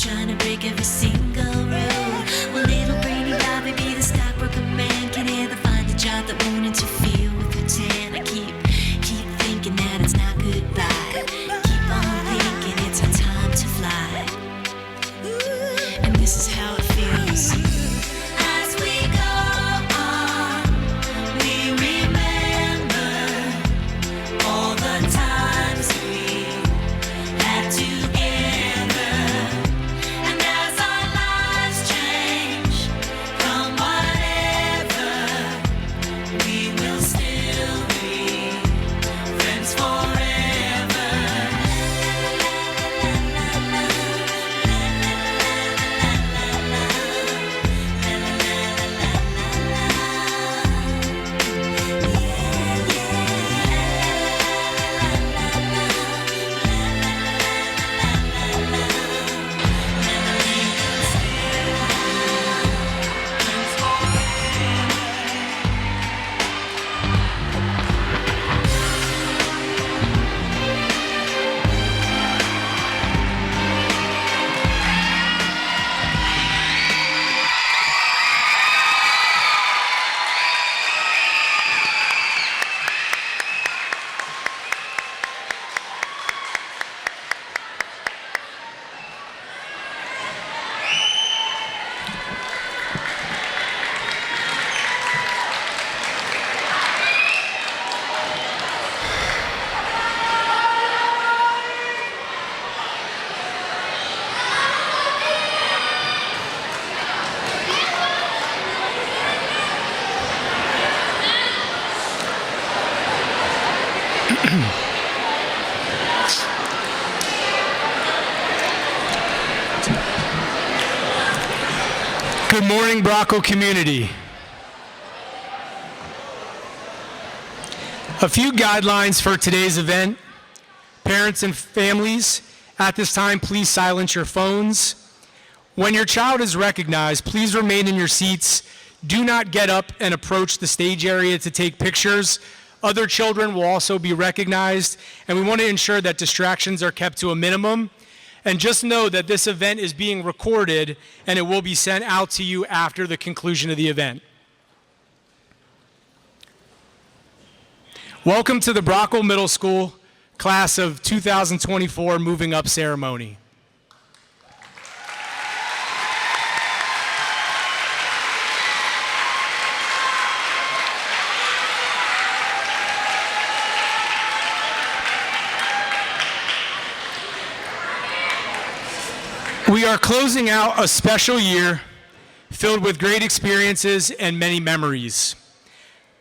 trying to break every single rule. Well, little brainy Bobby be the stockbroker man. Can ever find a job that won't interfere with your tan? I keep thinking that it's not goodbye. Keep on thinking it's our time to fly. And this is how it feels. As we go on, we remember all the times we had together. And as our lives change from whatever, we will still be friends forever. Good morning, Broughal community. A few guidelines for today's event. Parents and families, at this time, please silence your phones. When your child is recognized, please remain in your seats. Do not get up and approach the stage area to take pictures. Other children will also be recognized, and we want to ensure that distractions are kept to a minimum. And just know that this event is being recorded and it will be sent out to you after the conclusion of the event. Welcome to the Broughal Middle School class of 2024 Moving Up ceremony. We are closing out a special year filled with great experiences and many memories.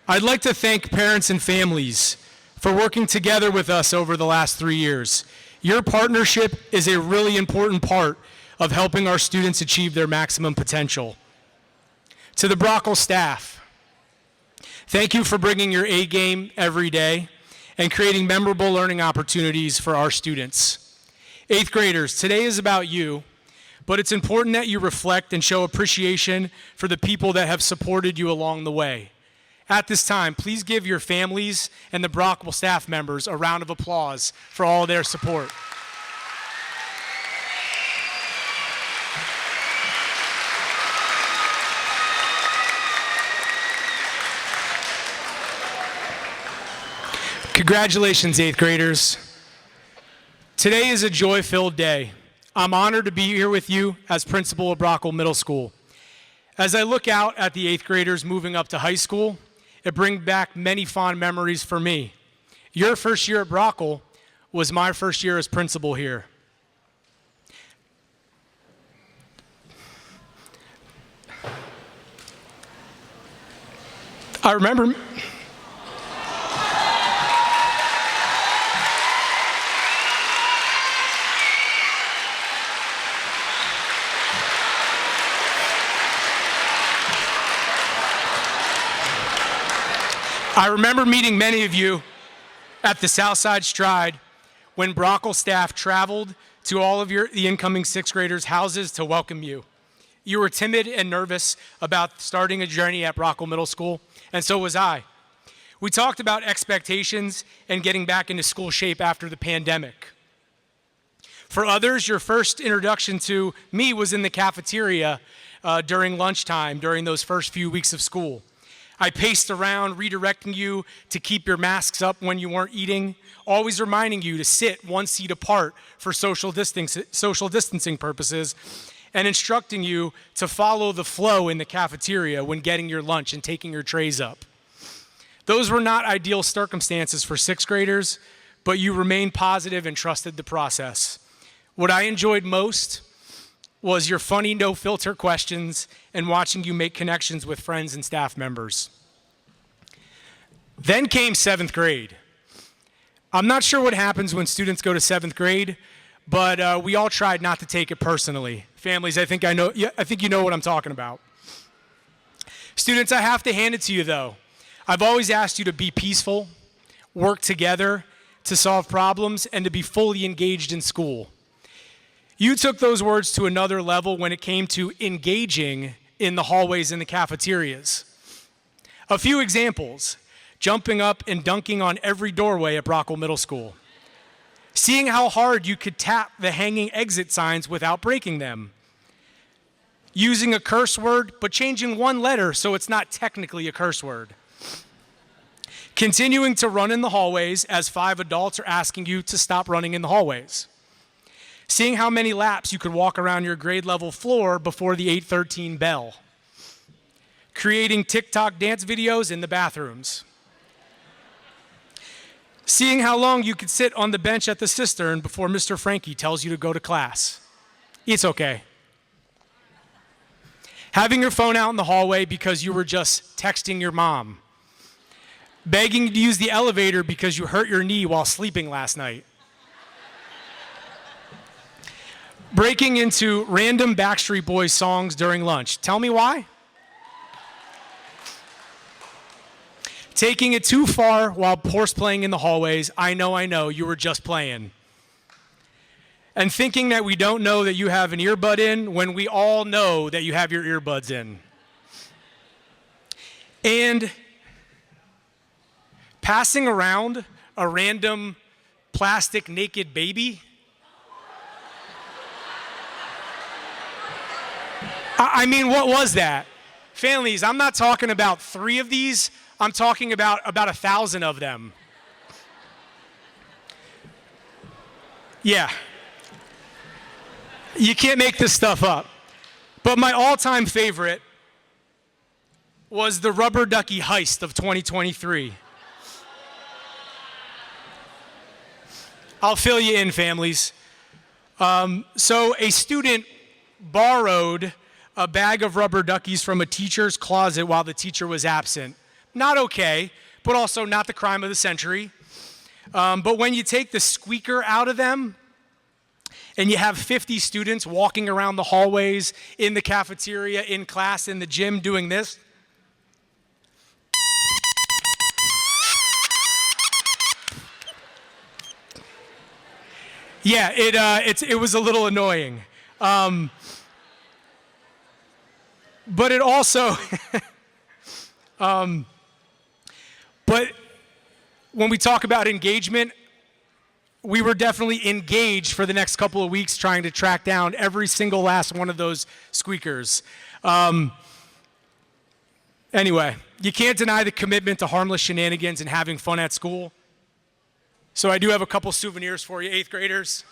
I'd like to thank parents and families for working together with us over the last 3 years. Your partnership is a really important part of helping our students achieve their maximum potential. To the Broughal staff, thank you for bringing your A game every day and creating memorable learning opportunities for our students. 8th graders, today is about you. But it's important that you reflect and show appreciation for the people that have supported you along the way. At this time, please give your families and the Broughal staff members a round of applause for all their support. Congratulations, 8th graders. Today is a joy-filled day. I'm honored to be here with you as principal of Broughal Middle School. As I look out at the 8th graders moving up to high school, it brings back many fond memories for me. Your first year at Broughal was my first year as principal here. I remember meeting many of you at the Southside Stride when Broughal staff traveled to all of the incoming 6th graders' houses to welcome you. You were timid and nervous about starting a journey at Broughal Middle School, and so was I. We talked about expectations and getting back into school shape after the pandemic. For others, your first introduction to me was in the cafeteria during lunchtime, during those first few weeks of school. I paced around, redirecting you to keep your masks up when you weren't eating, always reminding you to sit one seat apart for social distancing purposes, and instructing you to follow the flow in the cafeteria when getting your lunch and taking your trays up. Those were not ideal circumstances for sixth graders, but you remained positive and trusted the process. What I enjoyed most was your funny no-filter questions and watching you make connections with friends and staff members. Then came seventh grade. I'm not sure what happens when students go to seventh grade, but we all tried not to take it personally. Families, I think you know what I'm talking about. Students, I have to hand it to you though. I've always asked you to be peaceful, work together to solve problems, and to be fully engaged in school. You took those words to another level when it came to engaging in the hallways and the cafeterias. A few examples: jumping up and dunking on every doorway at Broughal Middle School. Seeing how hard you could tap the hanging exit signs without breaking them. Using a curse word, but changing one letter so it's not technically a curse word. Continuing to run in the hallways as 5 adults are asking you to stop running in the hallways. Seeing how many laps you could walk around your grade level floor before the 8:13 bell. Creating TikTok dance videos in the bathrooms. Seeing how long you could sit on the bench at the cistern before Mr. Frankie tells you to go to class. It's okay. Having your phone out in the hallway because you were just texting your mom. Begging to use the elevator because you hurt your knee while sleeping last night. Breaking into random Backstreet Boys songs during lunch. Tell me why? Taking it too far while horse playing in the hallways. I know, you were just playing. And thinking that we don't know that you have an earbud in when we all know that you have your earbuds in. And passing around a random plastic naked baby. I mean, what was that? Families, I'm not talking about 3 of these. I'm talking about 1,000 of them. Yeah. You can't make this stuff up. But my all-time favorite was the rubber ducky heist of 2023. I'll fill you in, families. So a student borrowed a bag of rubber duckies from a teacher's closet while the teacher was absent. Not okay, but also not the crime of the century. But when you take the squeaker out of them, and you have 50 students walking around the hallways, in the cafeteria, in class, in the gym, doing this. Yeah, it was a little annoying. But it also, but when we talk about engagement, we were definitely engaged for the next couple of weeks trying to track down every single last one of those squeakers. Anyway, you can't deny the commitment to harmless shenanigans and having fun at school. So I do have a couple souvenirs for you, 8th graders.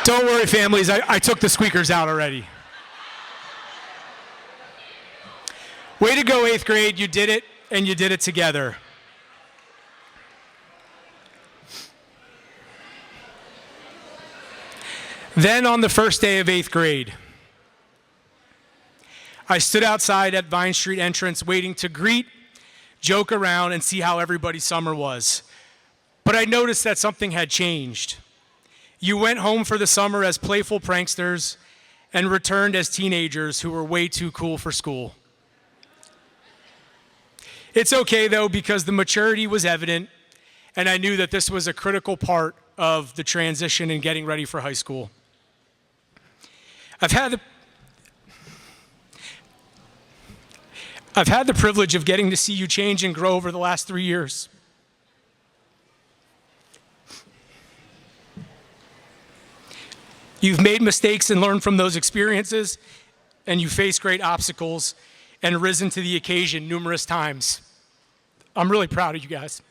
Don't worry, families, I took the squeakers out already. Way to go, 8th grade, you did it, and you did it together. Then on the first day of 8th grade, I stood outside at Vine Street entrance waiting to greet, joke around, and see how everybody's summer was. But I noticed that something had changed. You went home for the summer as playful pranksters and returned as teenagers who were way too cool for school. It's okay though, because the maturity was evident and I knew that this was a critical part of the transition and getting ready for high school. I've had the privilege of getting to see you change and grow over the last 3 years. You've made mistakes and learned from those experiences, and you faced great obstacles and risen to the occasion numerous times. I'm really proud of you guys.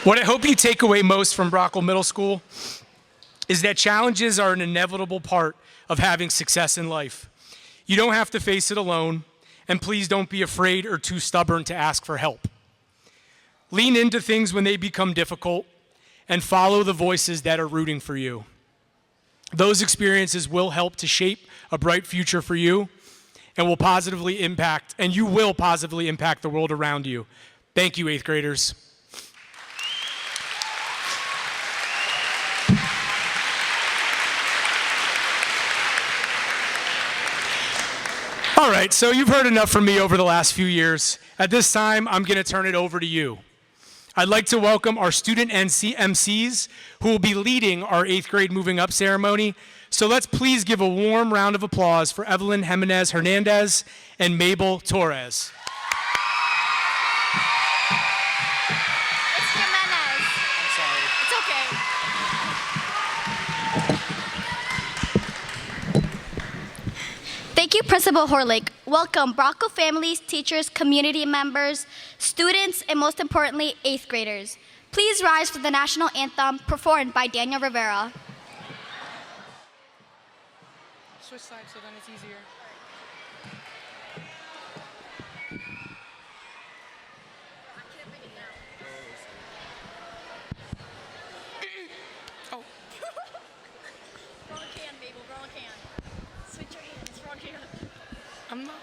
What I hope you take away most from Broughal Middle School is that challenges are an inevitable part of having success in life. You don't have to face it alone, and please don't be afraid or too stubborn to ask for help. Lean into things when they become difficult and follow the voices that are rooting for you. Those experiences will help to shape a bright future for you and you will positively impact the world around you. Thank you, 8th graders. All right, so you've heard enough from me over the last few years. At this time, I'm going to turn it over to you. I'd like to welcome our student MCs who will be leading our 8th grade moving up ceremony. So let's please give a warm round of applause for Evelyn Jimenez Hernandez and Mabel Torres. It's Jimenez. I'm sorry. It's okay. Thank you, Principal Horlick. Welcome, Broughal families, teachers, community members, students, and most importantly, 8th graders. Please rise for the national anthem performed by Daniel Rivera. Switch sides so then it's easier. Oh. Wrong can, Mabel, wrong can. Switch your hands, wrong can. I'm not.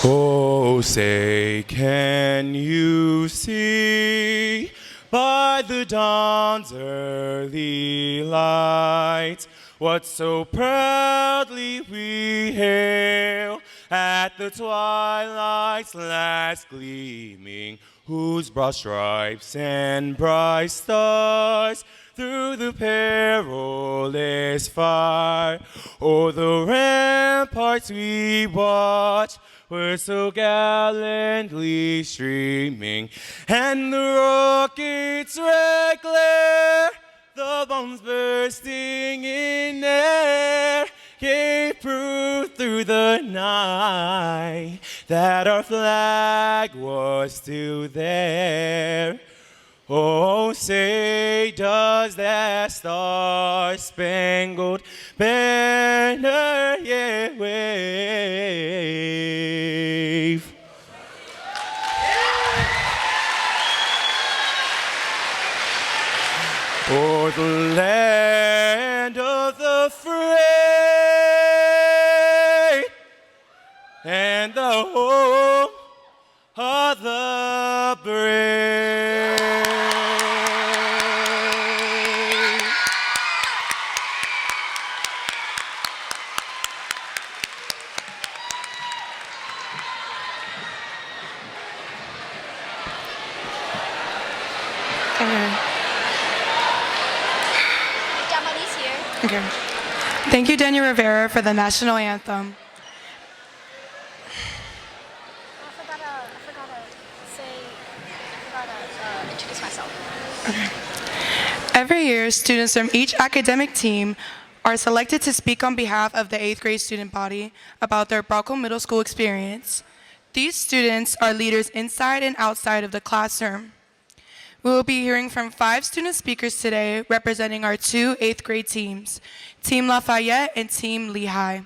Oh, say, can you see by the dawn's early light what so proudly we hail at the twilight's last gleaming, whose broad stripes and bright stars through the perilous fire o'er the ramparts we watch were so gallantly streaming, and the rocket's red glare, the bombs bursting in air, gave proof through the night that our flag was still there. Oh, say, does that star-spangled banner yet wave? O'er the land of the free and the home of the brave. Jamali's here. Okay. Thank you, Daniel Rivera, for the national anthem. I forgot to introduce myself. Every year, students from each academic team are selected to speak on behalf of the 8th grade student body about their Broughal Middle School experience. These students are leaders inside and outside of the classroom. We will be hearing from 5 student speakers today representing our 2 8th grade teams, Team Lafayette and Team Lehigh.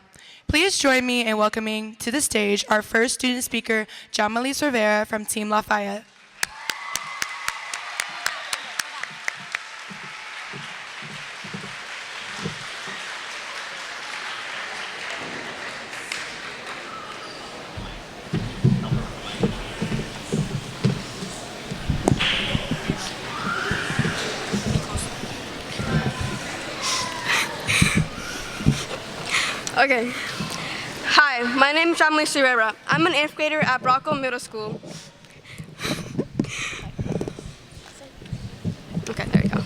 Please join me in welcoming to the stage our first student speaker, Jamalis Rivera from Team Lafayette. Okay. Hi, Hi, my name is Jamily Serrera. I'm an 8th grader at Broughal Middle School. Okay, there you go.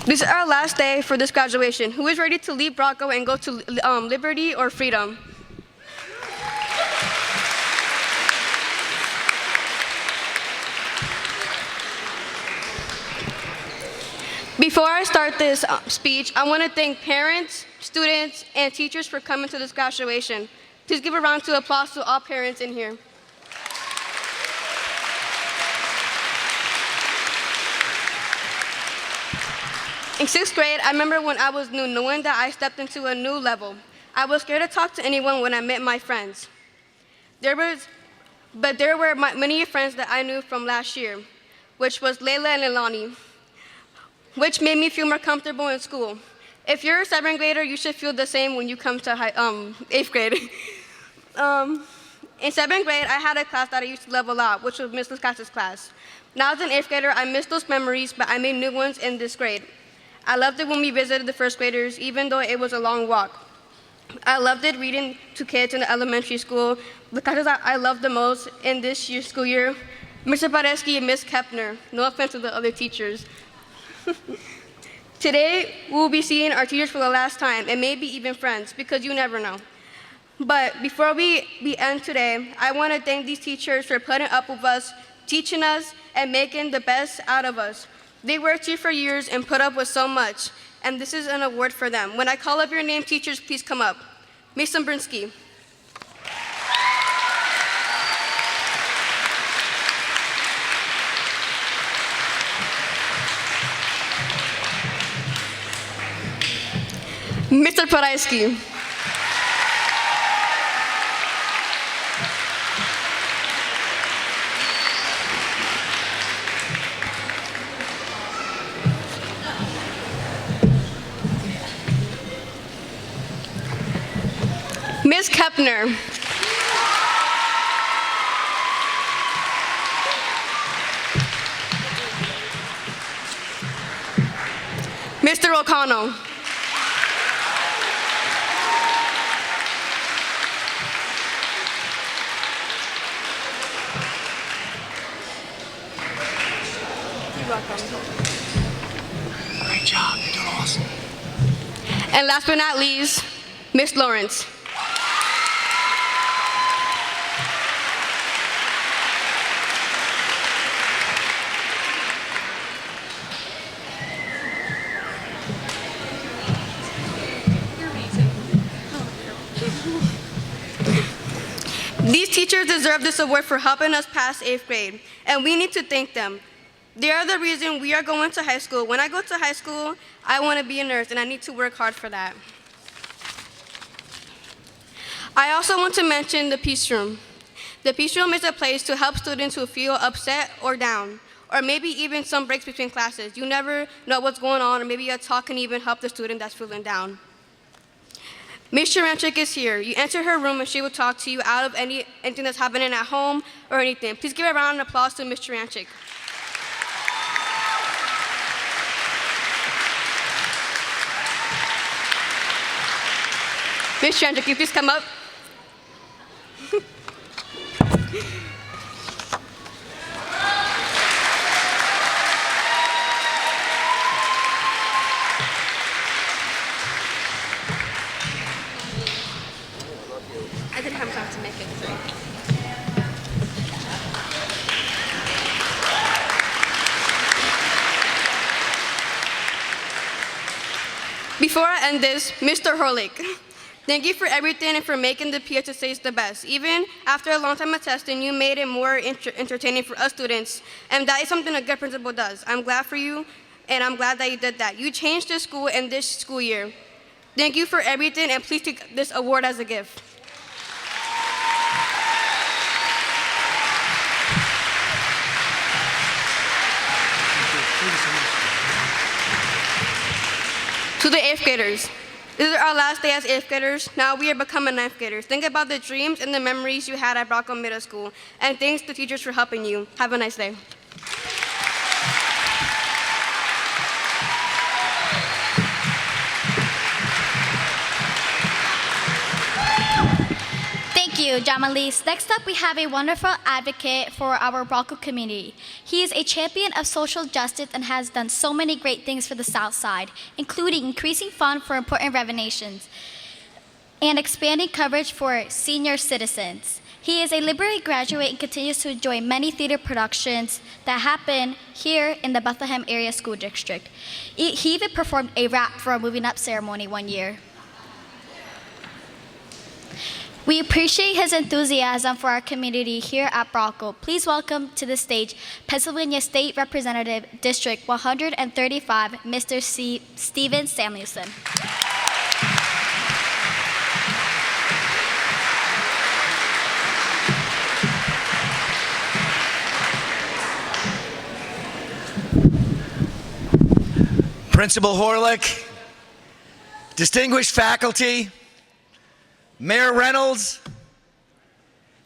This is our last day for this graduation. Who is ready to leave Broughal and go to liberty or freedom? Before I start this speech, I want to thank parents, students, and teachers for coming to this graduation. Please give a round of applause to all parents in here. In 6th grade, I remember when I was new, knowing that I stepped into a new level. I was scared to talk to anyone when I met my friends. There were many friends that I knew from last year, which was Layla and Ilani, which made me feel more comfortable in school. If you're a 7th grader, you should feel the same when you come to 8th grade. In 7th grade, I had a class that I used to love a lot, which was Miss Lascas's class. Now as an 8th grader, I miss those memories, but I made new ones in this grade. I loved it when we visited the 1st graders, even though it was a long walk. I loved it reading to kids in the elementary school. The classes I loved the most in this year's school year, Mr. Pareski and Ms. Kepner. No offense to the other teachers. Today, we will be seeing our teachers for the last time, and maybe even friends, because you never know. But before we end today, I want to thank these teachers for putting up with us, teaching us, and making the best out of us. They worked here for years and put up with so much, and this is an award for them. When I call up your name, teachers, please come up. Mason Brinsky. Mr. Paraisky. Ms. Kepner. Mr. O'Connell. Great job, you're doing awesome. And last but not least, Ms. Lawrence. These teachers deserve this award for helping us pass 8th grade, and we need to thank them. They are the reason we are going to high school. When I go to high school, I want to be a nurse, and I need to work hard for that. I also want to mention the Peace Room. The Peace Room is a place to help students who feel upset or down, or maybe even some breaks between classes. You never know what's going on, or maybe a talk can even help the student that's feeling down. Ms. Sharanchik is here. You enter her room and she will talk to you out of anything that's happening at home or anything. Please give a round of applause to Ms. Sharanchik. Ms. Sharanchik, can you please come up? I didn't have time to make it, sorry. Before I end this, Mr. Horlick, thank you for everything and for making the PSSAs the best. Even after a long time of testing, you made it more entertaining for us students, and that is something a good principal does. I'm glad for you, and I'm glad that you did that. You changed this school and this school year. Thank you for everything, and please take this award as a gift. To the 8th graders, this is our last day as 8th graders. Now we are becoming 9th graders. Think about the dreams and the memories you had at Broughal Middle School. And thanks to teachers for helping you. Have a nice day. you, Jamalis. Next up, we have a wonderful advocate for our Broughal community. He is a champion of social justice and has done so many great things for the South Side, including increasing funds for important renovations and expanding coverage for senior citizens. He is a Liberty graduate and continues to enjoy many theater productions that happen here in the Bethlehem Area School District. He even performed a rap for a moving up ceremony one year. We appreciate his enthusiasm for our community here at Broughal. Please welcome to the stage Pennsylvania State Representative District 135, Mr. Steven Samuelson. Principal Horlick, distinguished faculty, Mayor Reynolds,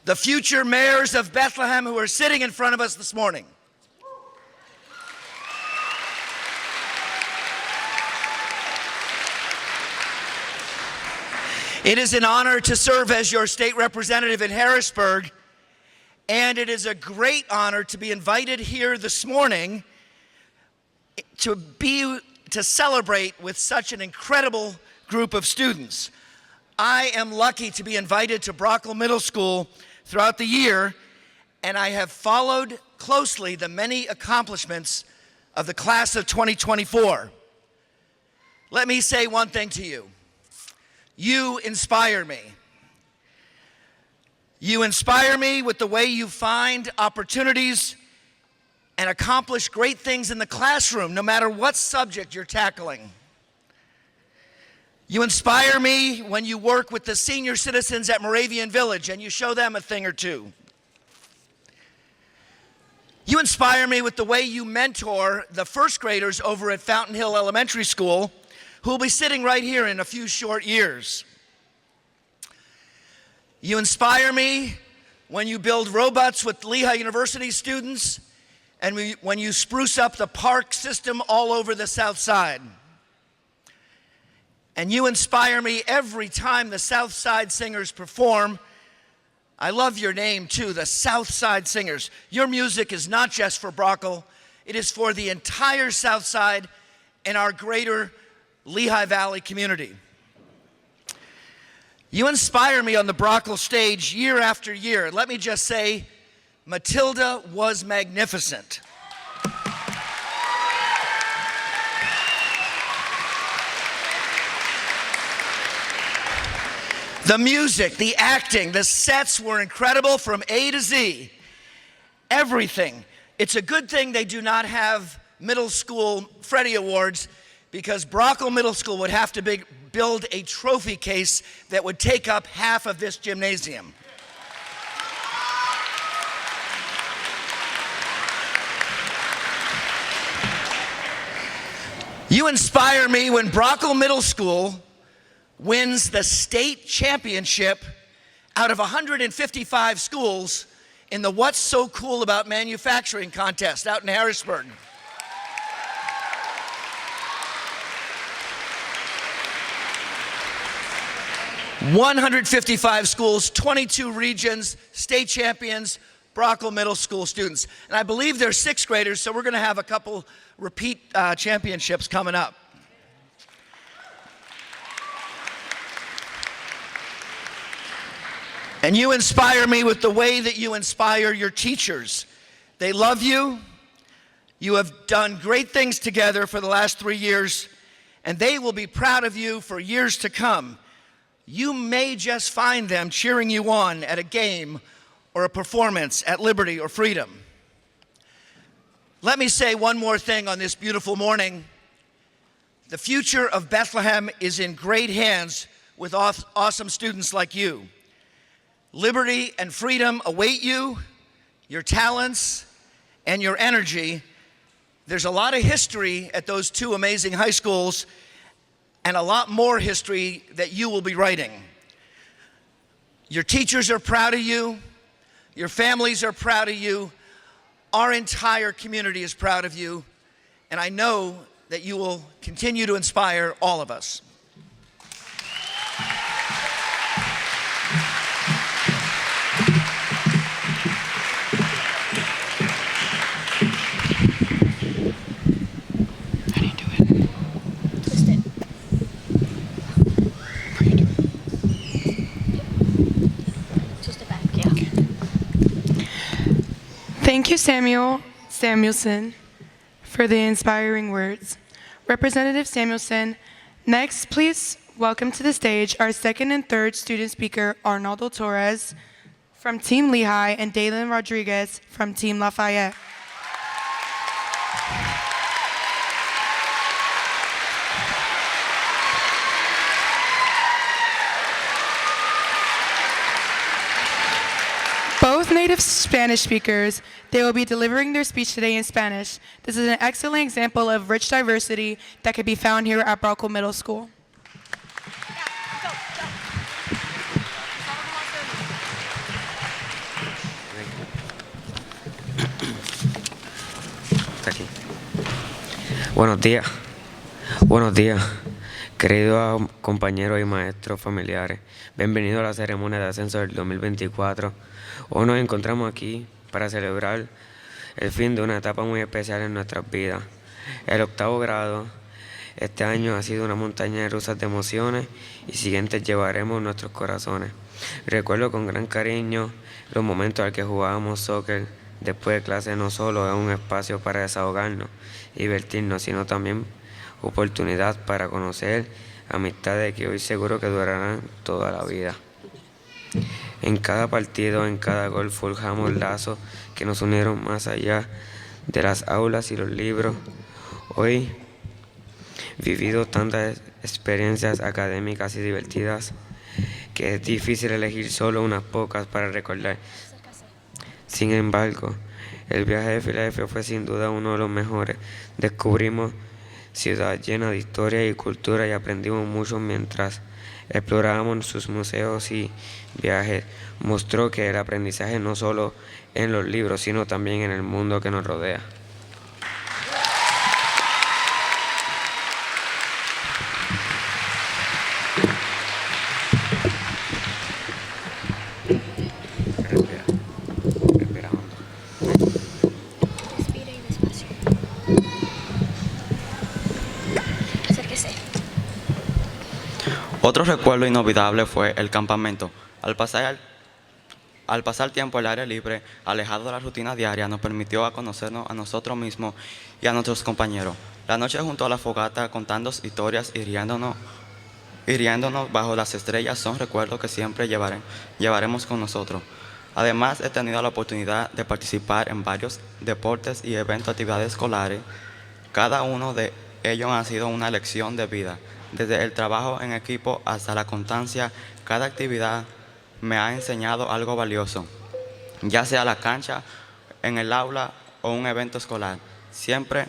the future mayors of Bethlehem who are sitting in front of us this morning. It is an honor to serve as your state representative in Harrisburg, and it is a great honor to be invited here this morning to celebrate with such an incredible group of students. I am lucky to be invited to Broughal Middle School throughout the year, and I have followed closely the many accomplishments of the class of 2024. Let me say one thing to you. You inspire me. You inspire me with the way you find opportunities and accomplish great things in the classroom, no matter what subject you're tackling. You inspire me when you work with the senior citizens at Moravian Village and you show them a thing or two. You inspire me with the way you mentor the first graders over at Fountain Hill Elementary School, who will be sitting right here in a few short years. You inspire me when you build robots with Lehigh University students and when you spruce up the park system all over the South Side. And you inspire me every time the South Side Singers perform. I love your name too, the South Side Singers. Your music is not just for Broughal, it is for the entire South Side and our greater Lehigh Valley community. You inspire me on the Broughal stage year after year. Let me just say, Matilda was magnificent. The music, the acting, the sets were incredible from A to Z. Everything. It's a good thing they do not have middle school Freddie Awards, because Broughal Middle School would have to build a trophy case that would take up half of this gymnasium. You inspire me when Broughal Middle School wins the state championship out of 155 schools in the What's So Cool About Manufacturing contest out in Harrisburg. "155 schools, 22 regions, state champions, Broughal Middle School students." And I believe they're sixth graders, so we're going to have a couple repeat championships coming up. And you inspire me with the way that you inspire your teachers. They love you. You have done great things together for the last 3 years, and they will be proud of you for years to come. You may just find them cheering you on at a game or a performance at Liberty or Freedom. Let me say one more thing on this beautiful morning. The future of Bethlehem is in great hands with awesome students like you. Liberty and freedom await you, your talents, and your energy. There's a lot of history at those two amazing high schools, and a lot more history that you will be writing. Your teachers are proud of you. Your families are proud of you. Our entire community is proud of you, and I know that you will continue to inspire all of us. Thank you, Samuelson, for the inspiring words. Representative Samuelson, next, please welcome to the stage our second and third student speaker, Arnaldo Torres from Team Lehigh and Dalen Rodriguez from Team Lafayette. Both native Spanish speakers, they will be delivering their speech today in Spanish. This is an excellent example of rich diversity that can be found here at Broughal Middle School. Buenos días, queridos compañeros y maestros familiares. Bienvenidos a la ceremonia de ascenso del 2024. Hoy nos encontramos aquí para celebrar el fin de una etapa muy especial en nuestras vidas. El 8º grado, este año ha sido una montaña rusa de emociones y siguientes llevaremos en nuestros corazones. Recuerdo con gran cariño los momentos en que jugábamos soccer después de clase. No solo es un espacio para desahogarnos y divertirnos, sino también oportunidad para conocer amistades que hoy seguro que durarán toda la vida. En cada partido, en cada gol, forjamos lazos que nos unieron más allá de las aulas y los libros. Hoy, vivido tantas experiencias académicas y divertidas que es difícil elegir solo unas pocas para recordar. Sin embargo, el viaje de Filadelfia fue sin duda uno de los mejores. Descubrimos ciudad llena de historia y cultura y aprendimos mucho mientras explorábamos sus museos y viajes. Mostró que el aprendizaje no solo en los libros, sino también en el mundo que nos rodea. Respira hondo. Respire despacio. Acérquese. Otro recuerdo inolvidable fue el campamento. Al pasar tiempo al aire libre, alejado de la rutina diaria, nos permitió conocernos a nosotros mismos y a nuestros compañeros. La noche junto a la fogata, contando historias y riéndonos bajo las estrellas son recuerdos que siempre llevaremos con nosotros. Además, he tenido la oportunidad de participar en varios deportes y eventos, actividades escolares. Cada uno de ellos ha sido una lección de vida. Desde el trabajo en equipo hasta la constancia, cada actividad me ha enseñado algo valioso, ya sea la cancha, en el aula o un evento escolar. Siempre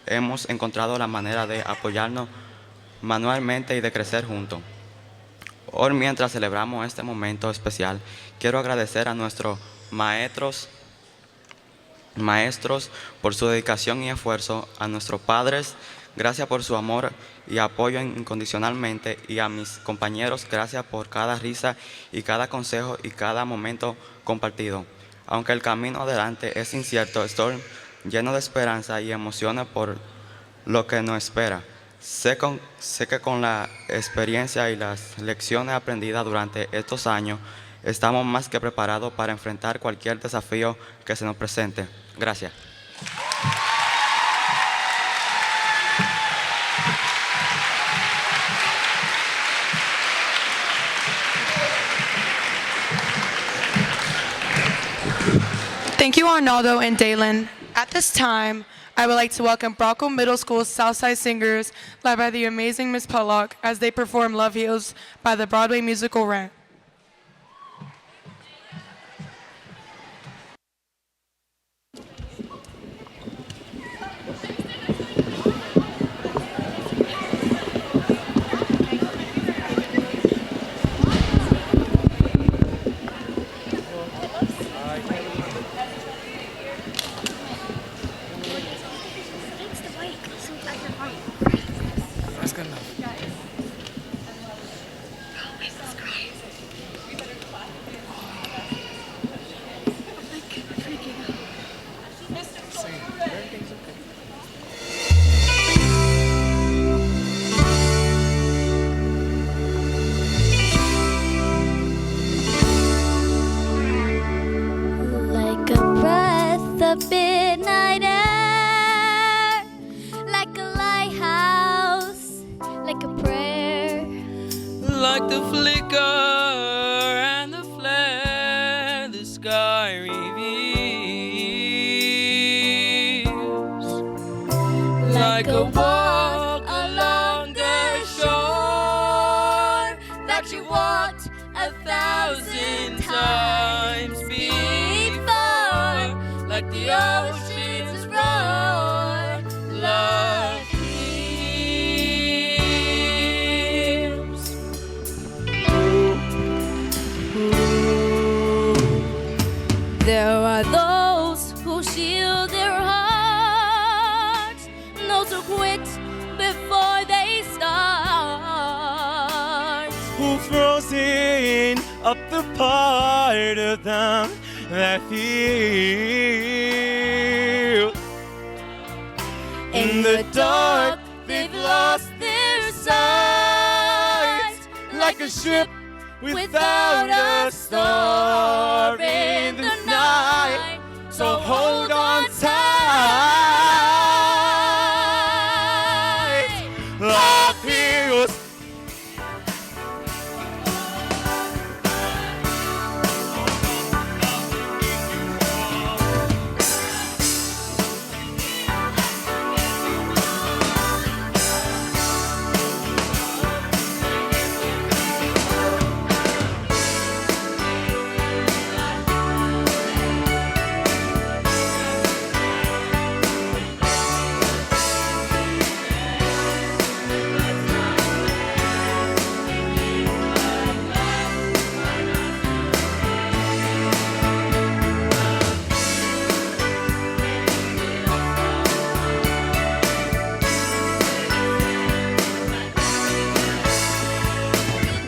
hemos encontrado la manera de apoyarnos manualmente y de crecer juntos. Hoy, mientras celebramos este momento especial, quiero agradecer a nuestros maestros por su dedicación y esfuerzo, a nuestros padres, gracias por su amor y apoyo incondicionalmente, y a mis compañeros, gracias por cada risa y cada consejo y cada momento compartido. Aunque el camino adelante es incierto, estoy lleno de esperanza y emociones por lo que nos espera. Sé que con la experiencia y las lecciones aprendidas durante estos años, estamos más que preparados para enfrentar cualquier desafío que se nos presente. Gracias. Thank you, Arnaldo and Dalen. At this time, I would like to welcome Broughal Middle School's Southside Singers, led by the amazing Miss Pollock, as they perform Love Heals by the Broadway musical Rent. That's good enough. Oh, Jesus Christ. like the flicker and the flare the sky reveals, like a walk along the shore that you walked 1,000 times before, like the ocean's roar, love heals. There are those who shield their hearts, those who quit before they start, Who've frozen up the part of them that feel. in the dark they've lost their sight, like a ship without a star in the night. So hold on tight. Love heals.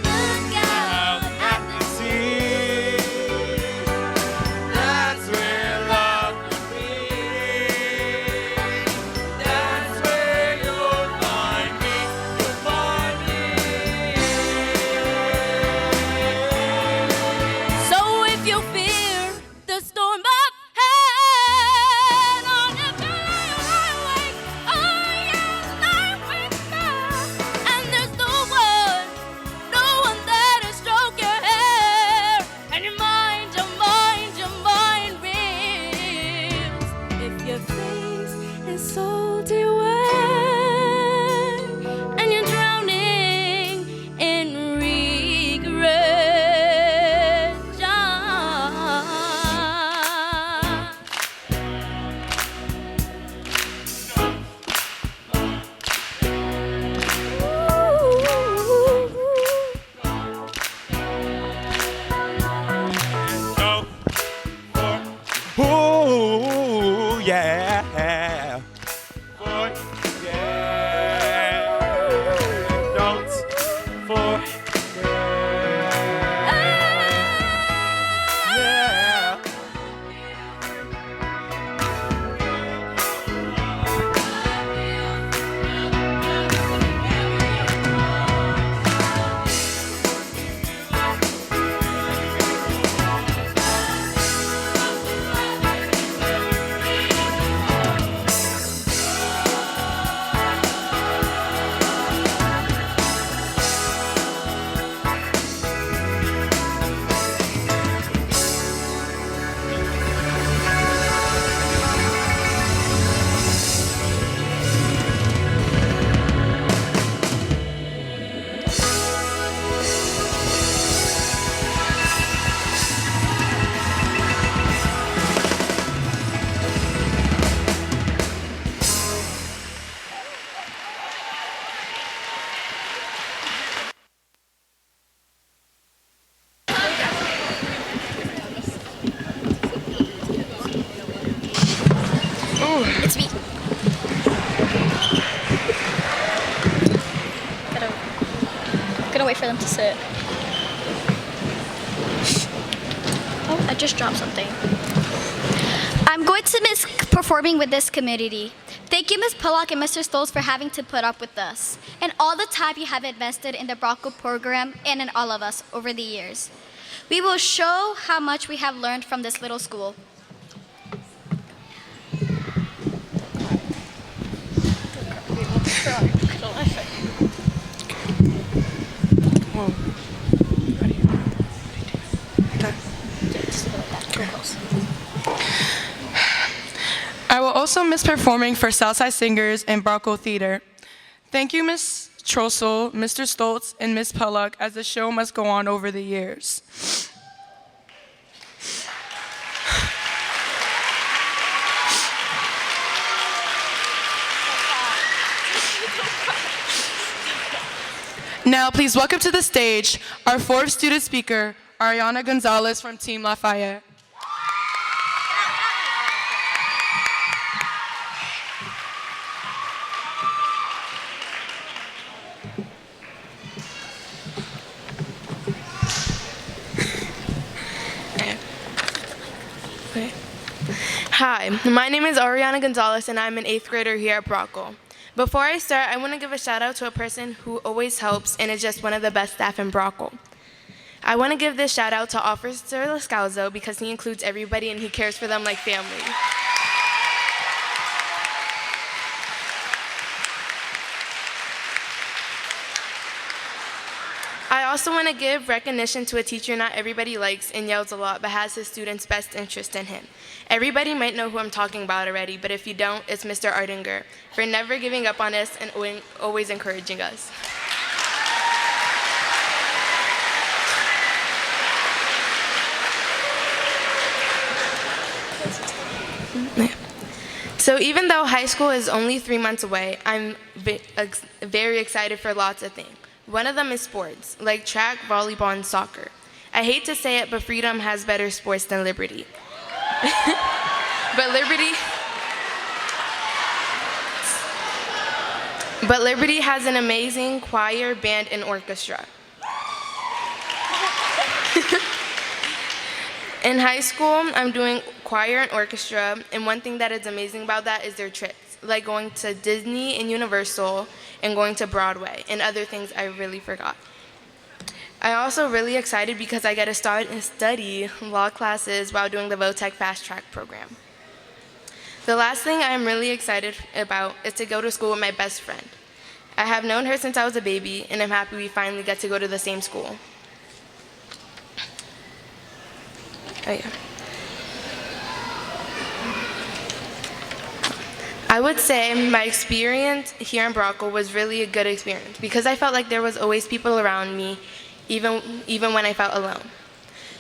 look out at the See, that's where love would be. That's where you'll find me. You'll find me. So if you fear the storm up ahead, on the highway, oh yes, I will now. And there's no one there to stroke your hair, and your mind reels. If your face is salty wet, and you're drowning in regret, Ooh, yeah. Boy, yeah. Don't forget. Yeah. It's me. Gotta wait for them to sit. Oh, I just dropped something. I'm going to miss performing with this community. Thank you, Ms. Pollock and Mr. Stolz, for having to put up with us, and all the time you have invested in the Broughal program and in all of us over the years. We will show how much we have learned from this little school. I will also miss performing for Southside Singers and Broughal Theater. Thank you, Ms. Trossel, Mr. Stoltz, and Ms. Pollock, as the show must go on over the years. Now, please welcome to the stage our fourth student speaker, Ariana Gonzalez from Team Lafayette. Hi, my name is Ariana Gonzalez and I'm an 8th grader here at Broughal. Before I start, I want to give a shout out to a person who always helps and is just one of the best staff in Broughal. I want to give this shout out to Officer Lascalzo because he includes everybody and he cares for them like family. I also want to give recognition to a teacher not everybody likes and yells a lot, but has his students' best interest in him. Everybody might know who I'm talking about already, but if you don't, it's Mr. Ardinger, for never giving up on us and always encouraging us. So even though high school is only 3 months away, I'm very excited for lots of things. One of them is sports, like track, volleyball, and soccer. I hate to say it, but freedom has better sports than liberty. But Liberty has an amazing choir, band, and orchestra. In high school, I'm doing choir and orchestra, and one thing that is amazing about that is their trips, like going to Disney and Universal, and going to Broadway, and other things I really forgot. I'm also really excited because I get to start and study law classes while doing the VOTEC Fast Track program. The last thing I'm really excited about is to go to school with my best friend. I have known her since I was a baby, and I'm happy we finally get to go to the same school. Oh, yeah. I would say my experience here in Broughal was really a good experience because I felt like there was always people around me, even when I felt alone.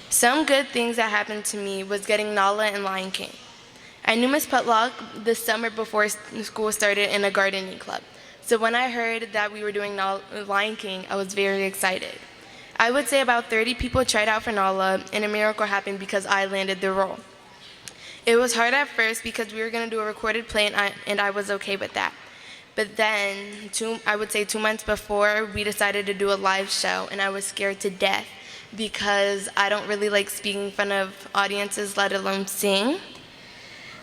Some good things that happened to me was getting Nala and Lion King. I knew Miss Putlock the summer before school started in a gardening club. So when I heard that we were doing Lion King, I was very excited. I would say about 30 people tried out for Nala, and a miracle happened because I landed the role. It was hard at first because we were going to do a recorded play, and I was okay with that. But then, I would say 2 months before, we decided to do a live show, and I was scared to death because I don't really like speaking in front of audiences, let alone sing.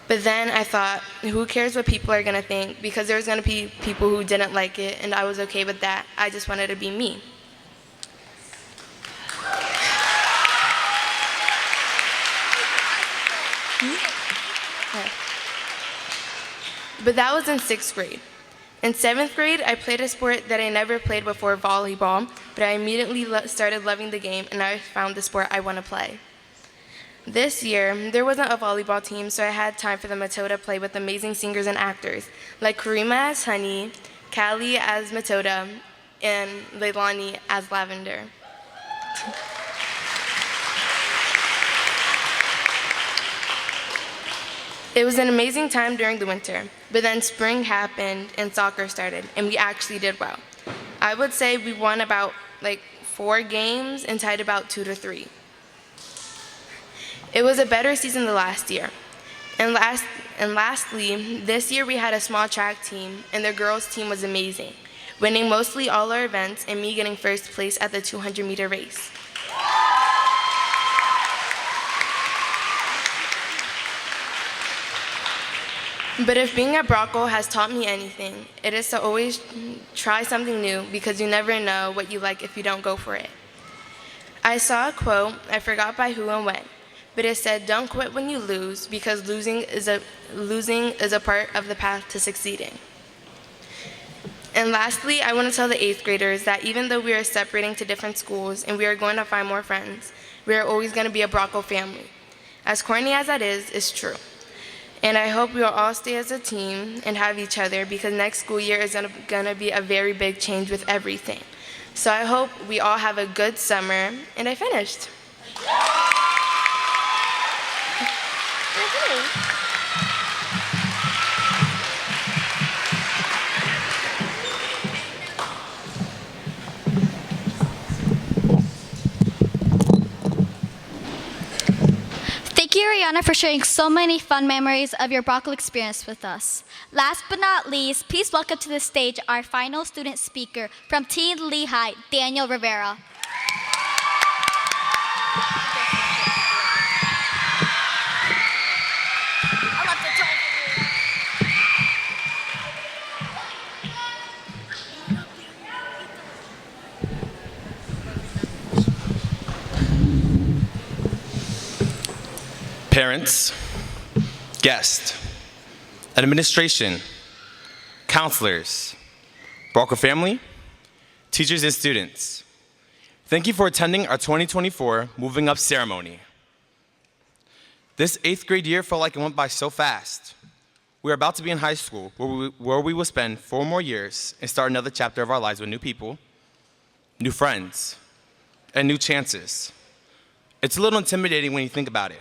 But then I thought, who cares what people are going to think? Because there's going to be people who didn't like it, and I was okay with that. I just wanted to be me. But that was in 6th grade. In 7th grade, I played a sport that I never played before, volleyball, but I immediately started loving the game, and I found the sport I want to play. This year, there wasn't a volleyball team, so I had time for the Matilda to play with amazing singers and actors, like Karima as Honey, Callie as Matilda, and Leilani as Lavender. It was an amazing time during the winter, but then spring happened and soccer started, and we actually did well. I would say we won about 4 games and tied about 2 to 3. It was a better season than last year. And lastly, this year we had a small track team, and the girls' team was amazing, winning mostly all our events and me getting first place at the 200-meter race. But if being at Broughal has taught me anything, it is to always try something new because you never know what you like if you don't go for it. I saw a quote, I forgot by who and when, but it said, "Don't quit when you lose because losing is a part of the path to succeeding." And lastly, I want to tell the 8th graders that even though we are separating to different schools and we are going to find more friends, we are always going to be a Broughal family. As corny as that is, it's true. And I hope we will all stay as a team and have each other, because next school year is going to be a very big change with everything. So I hope we all have a good summer. And I finished. Thank you, Rihanna, for sharing so many fun memories of your Broughal experience with us. Last but not least, please welcome to the stage our final student speaker from Teen Lehigh, Daniel Rivera. Parents, guests, administration, counselors, Broughal family, teachers and students, thank you for attending our 2024 Moving Up ceremony. This 8th grade year felt like it went by so fast. We are about to be in high school, where we will spend 4 more years and start another chapter of our lives with new people, new friends, and new chances. It's a little intimidating when you think about it.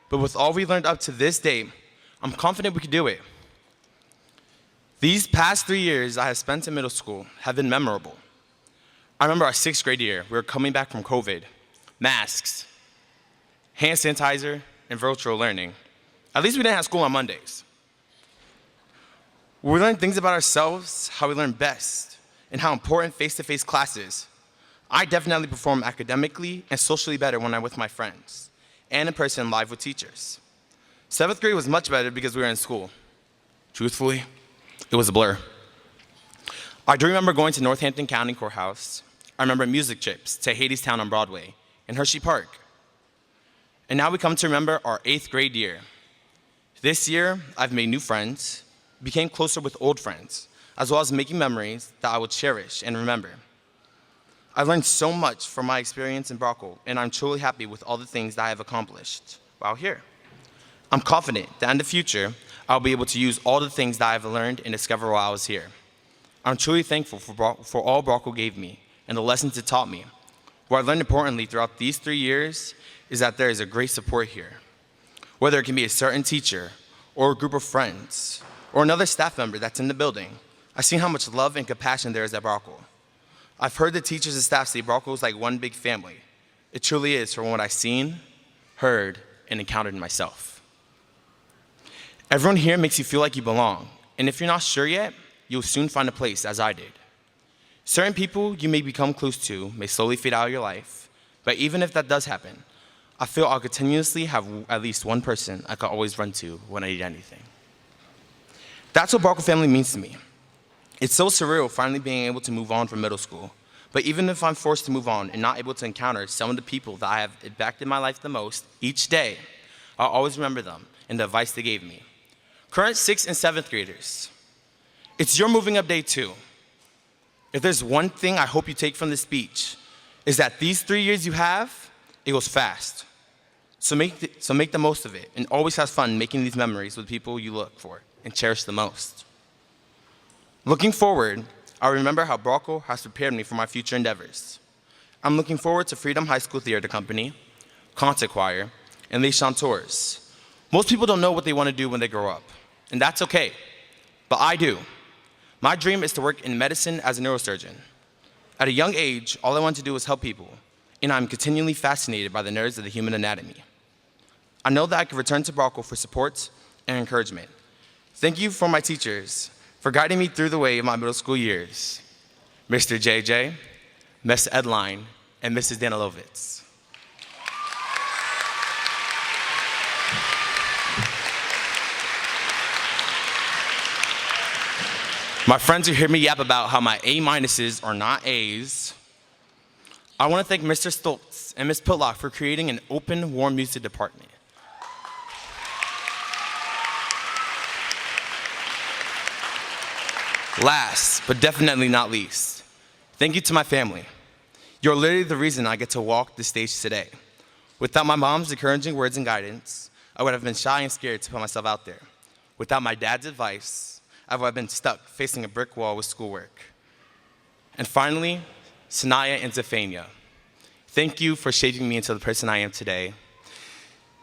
But with all we learned up to this date, I'm confident we can do it. These past 3 years I have spent in middle school have been memorable. I remember our 6th grade year. We were coming back from COVID, masks, hand sanitizer, and virtual learning. At least we didn't have school on Mondays. We learned things about ourselves, how we learn best, and how important face-to-face class is. I definitely perform academically and socially better when I'm with my friends, and in person live with teachers. 7th grade was much better because we were in school. Truthfully, it was a blur. I do remember going to Northampton County Courthouse. I remember music trips to Hadestown on Broadway and Hershey Park. And now we come to remember our 8th grade year. This year, I've made new friends, became closer with old friends, as well as making memories that I will cherish and remember. I learned so much from my experience in Broughal, and I'm truly happy with all the things that I have accomplished while here. I'm confident that in the future, I'll be able to use all the things that I've learned and discovered while I was here. I'm truly thankful for all Broughal gave me and the lessons it taught me. What I learned importantly throughout these 3 years is that there is a great support here. Whether it can be a certain teacher or a group of friends or another staff member that's in the building, I've seen how much love and compassion there is at Broughal. I've heard the teachers and staff say Broughal is like one big family. It truly is from what I've seen, heard, and encountered myself. Everyone here makes you feel like you belong, and if you're not sure yet, you'll soon find a place, as I did. Certain people you may become close to may slowly fade out of your life, but even if that does happen, I feel I'll continuously have at least one person I can always run to when I need anything. That's what Broughal family means to me. It's so surreal finally being able to move on from middle school, but even if I'm forced to move on and not able to encounter some of the people that I have impacted my life the most each day, I'll always remember them and the advice they gave me. Current 6th and 7th graders, it's your moving up day too. If there's one thing I hope you take from this speech, is that these 3 years you have, it goes fast. So make the most of it, and always have fun making these memories with people you look for and cherish the most. Looking forward, I remember how Broughal has prepared me for my future endeavors. I'm looking forward to Freedom High School Theater Company, concert choir, and Les Chanteurs. Most people don't know what they want to do when they grow up, and that's okay, but I do. My dream is to work in medicine as a neurosurgeon. At a young age, all I want to do is help people, and I'm continually fascinated by the nerds of the human anatomy. I know that I can return to Broughal for support and encouragement. Thank you for my teachers, for guiding me through the way of my middle school years. Mr. JJ, Ms. Edline, and Mrs. Danilovitz. My friends who hear me yap about how my A-minuses are not A's, I want to thank Mr. Stoltz and Ms. Pitlock for creating an open, warm music department. Last, but definitely not least, thank you to my family. You're literally the reason I get to walk the stage today. Without my mom's encouraging words and guidance, I would have been shy and scared to put myself out there. Without my dad's advice, I would have been stuck facing a brick wall with schoolwork. And finally, Sanaya and Zephania, thank you for shaping me into the person I am today.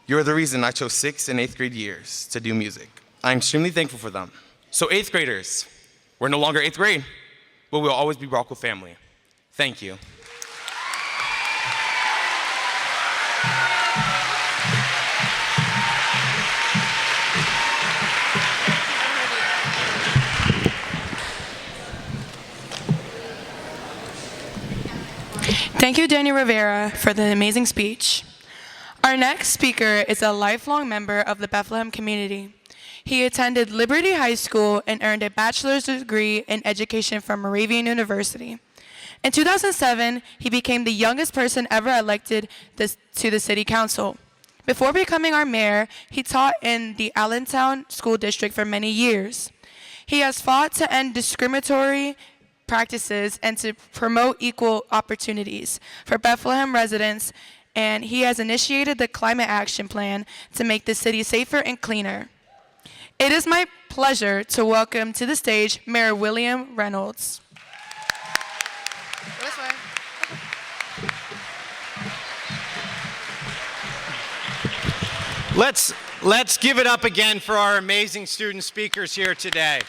You're the reason I chose 6th and 8th grade years to do music. I'm extremely thankful for them. So 8th graders, we're no longer 8th grade, but we'll always be Broughal family. Thank you. Thank you, Daniel Rivera, for the amazing speech. Our next speaker is a lifelong member of the Bethlehem community. He attended Liberty High School and earned a bachelor's degree in education from Moravian University. In 2007, he became the youngest person ever elected to the city council. Before becoming our mayor, he taught in the Allentown School District for many years. He has fought to end discriminatory practices and to promote equal opportunities for Bethlehem residents, and he has initiated the Climate Action Plan to make the city safer and cleaner. It is my pleasure to welcome to the stage Mayor William Reynolds. Let's give it up again for our amazing student speakers here today.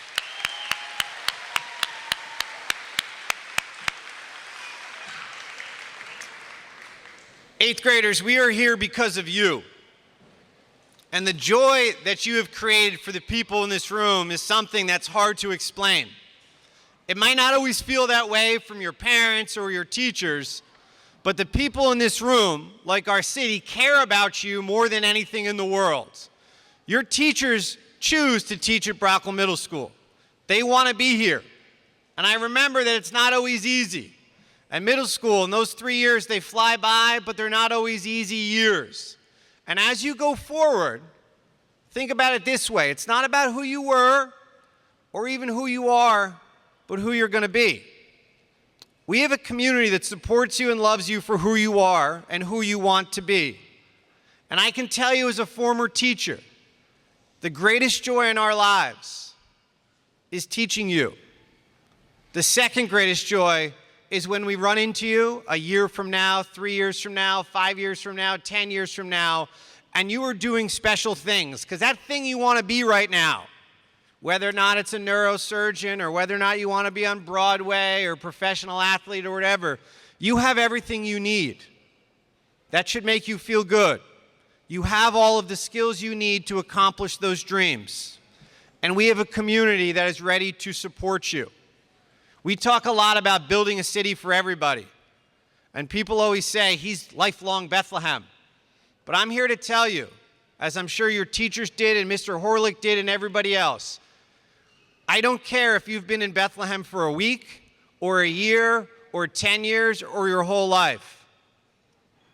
Eighth graders, we are here because of you. And the joy that you have created for the people in this room is something that's hard to explain. It might not always feel that way from your parents or your teachers, but the people in this room, like our city, care about you more than anything in the world. Your teachers choose to teach at Broughal Middle School. They want to be here. And I remember that it's not always easy. At middle school, in those 3 years, they fly by, but they're not always easy years. And as you go forward, think about it this way. It's not about who you were or even who you are, but who you're going to be. We have a community that supports you and loves you for who you are and who you want to be. And I can tell you as a former teacher, the greatest joy in our lives is teaching you. The second greatest joy is when we run into you a year from now, 3 years from now, 5 years from now, 10 years from now, and you are doing special things. Because that thing you want to be right now, whether or not it's a neurosurgeon or whether or not you want to be on Broadway or professional athlete or whatever, you have everything you need. That should make you feel good. You have all of the skills you need to accomplish those dreams. And we have a community that is ready to support you. We talk a lot about building a city for everybody. And people always say, he's lifelong Bethlehem. But I'm here to tell you, as I'm sure your teachers did and Mr. Horlick did and everybody else, I don't care if you've been in Bethlehem for a week or a year or 10 years or your whole life.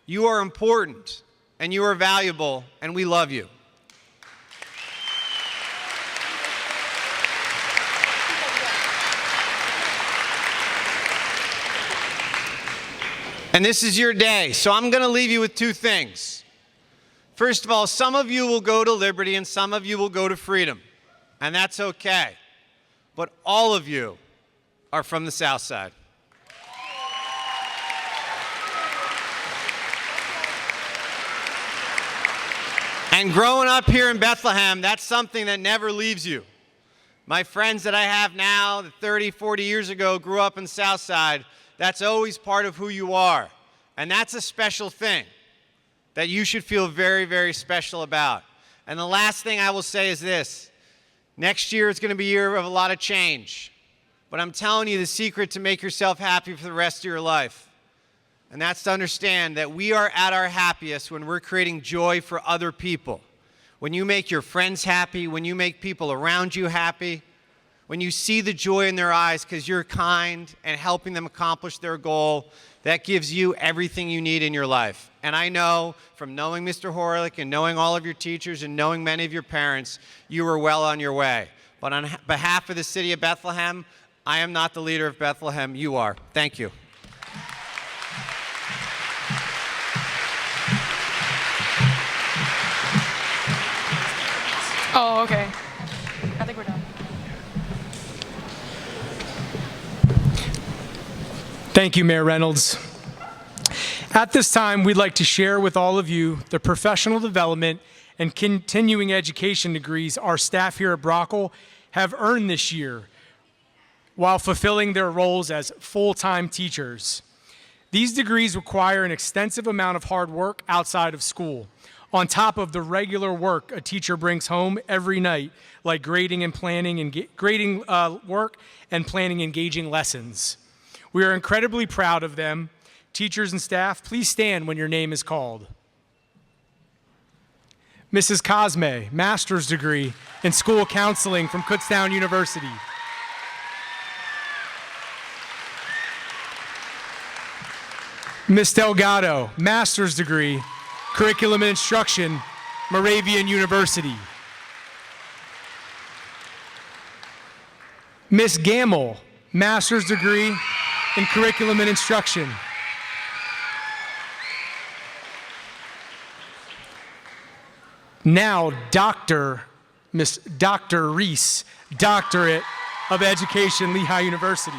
You are important and you are valuable and we love you. And this is your day, so I'm going to leave you with two things. First of all, some of you will go to liberty and some of you will go to freedom, and that's okay. But all of you are from the South Side. And growing up here in Bethlehem, that's something that never leaves you. My friends that I have now, that 30, 40 years ago grew up in South Side, that's always part of who you are. And that's a special thing that you should feel very, very special about. And the last thing I will say is this. Next year is going to be a year of a lot of change. But I'm telling you the secret to make yourself happy for the rest of your life. And that's to understand that we are at our happiest when we're creating joy for other people. When you make your friends happy, when you make people around you happy, when you see the joy in their eyes because you're kind and helping them accomplish their goal, that gives you everything you need in your life. And I know from knowing Mr. Horlick and knowing all of your teachers and knowing many of your parents, you are well on your way. But on behalf of the city of Bethlehem, I am not the leader of Bethlehem. You are. Thank you. Oh, okay. I think we're done. Thank you, Mayor Reynolds. At this time, we'd like to share with all of you the professional development and continuing education degrees our staff here at Broughal have earned this year while fulfilling their roles as full-time teachers. These degrees require an extensive amount of hard work outside of school, on top of the regular work a teacher brings home every night, like grading work and planning engaging lessons. We are incredibly proud of them. Teachers and staff, please stand when your name is called. Mrs. Cosme, master's degree in school counseling from Kutztown University. Ms. Delgado, master's degree, curriculum and instruction, Moravian University. Ms. Gamble, master's degree in curriculum and instruction. Now, Miss Dr. Reese, Doctorate of Education, Lehigh University.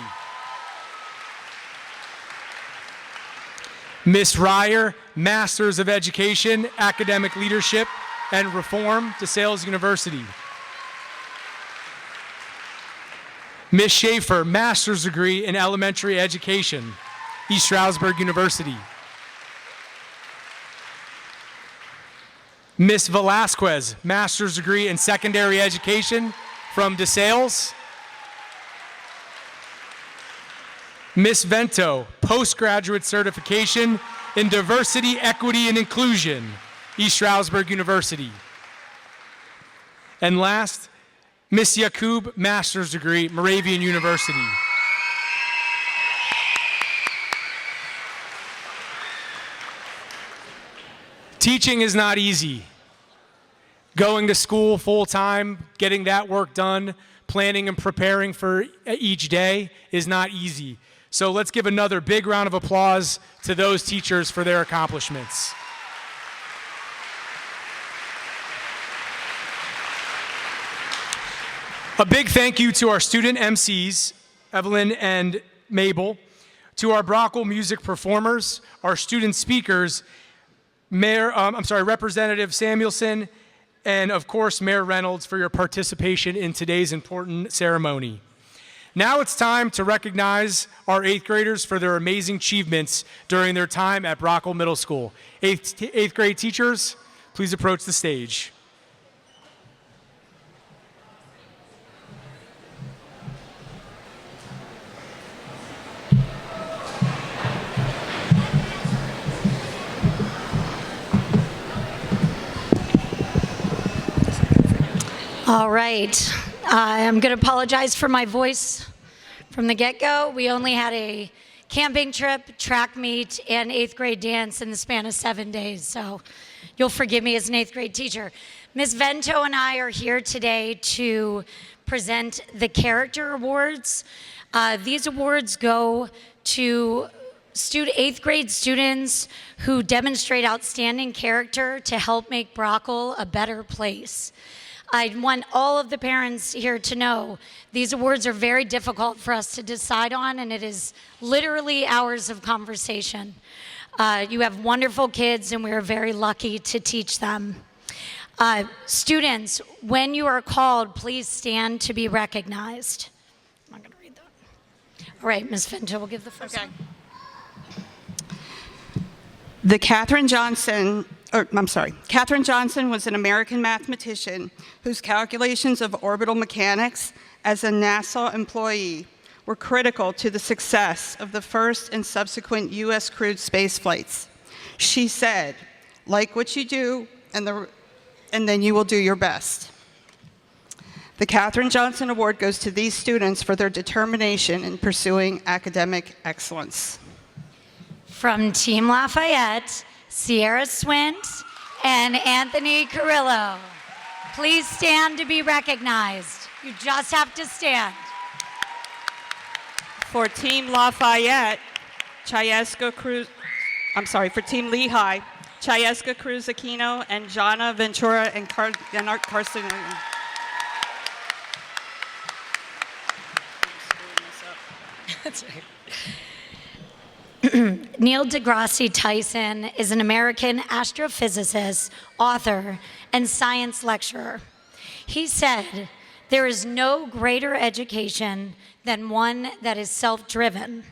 Miss Ryer, Masters of Education, Academic Leadership and Reform, DeSales University. Miss Schaefer, Master's degree in Elementary Education, East Stroudsburg University. Miss Velasquez, Master's degree in Secondary Education from DeSales. Miss Vento, Postgraduate Certification in Diversity, Equity, and Inclusion, East Stroudsburg University. And last, Miss Yakub, Master's degree, Moravian University. Teaching is not easy. Going to school full-time, getting that work done, planning and preparing for each day is not easy. So let's give another big round of applause to those teachers for their accomplishments. A big thank you to our student MCs, Evelyn and Mabel, to our Broughal music performers, our student speakers, Representative Samuelson, and of course, Mayor Reynolds for your participation in today's important ceremony. Now it's time to recognize our 8th graders for their amazing achievements during their time at Broughal Middle School. 8th grade teachers, please approach the stage. All right. I'm going to apologize for my voice from the get-go. We only had a camping trip, track meet, and 8th grade dance in the span of 7 days, so you'll forgive me as an 8th grade teacher. Ms. Vento and I are here today to present the Character Awards. These awards go to 8th grade students who demonstrate outstanding character to help make Broughal a better place. I want all of the parents here to know these awards are very difficult for us to decide on, and it is literally hours of conversation. You have wonderful kids, and we are very lucky to teach them. Students, when you are called, please stand to be recognized. I'm not going to read that. All right, Ms. Finto will give the first one. Katherine Johnson was an American mathematician whose calculations of orbital mechanics as a NASA employee were critical to the success of the first and subsequent U.S. crewed space flights. She said, "Like what you do, and then you will do your best." The Katherine Johnson Award goes to these students for their determination in pursuing academic excellence. From Team Lafayette, Sierra Swint and Anthony Carrillo. Please stand to be recognized. You just have to stand. For Team Lafayette, Chayeska Cruz, I'm sorry, for Team Lehigh, Chayeska Cruz Aquino and Jana Ventura and Carson. That's right. Neil deGrasse Tyson is an American astrophysicist, author, and science lecturer. He said, "There is no greater education than one that is self-driven."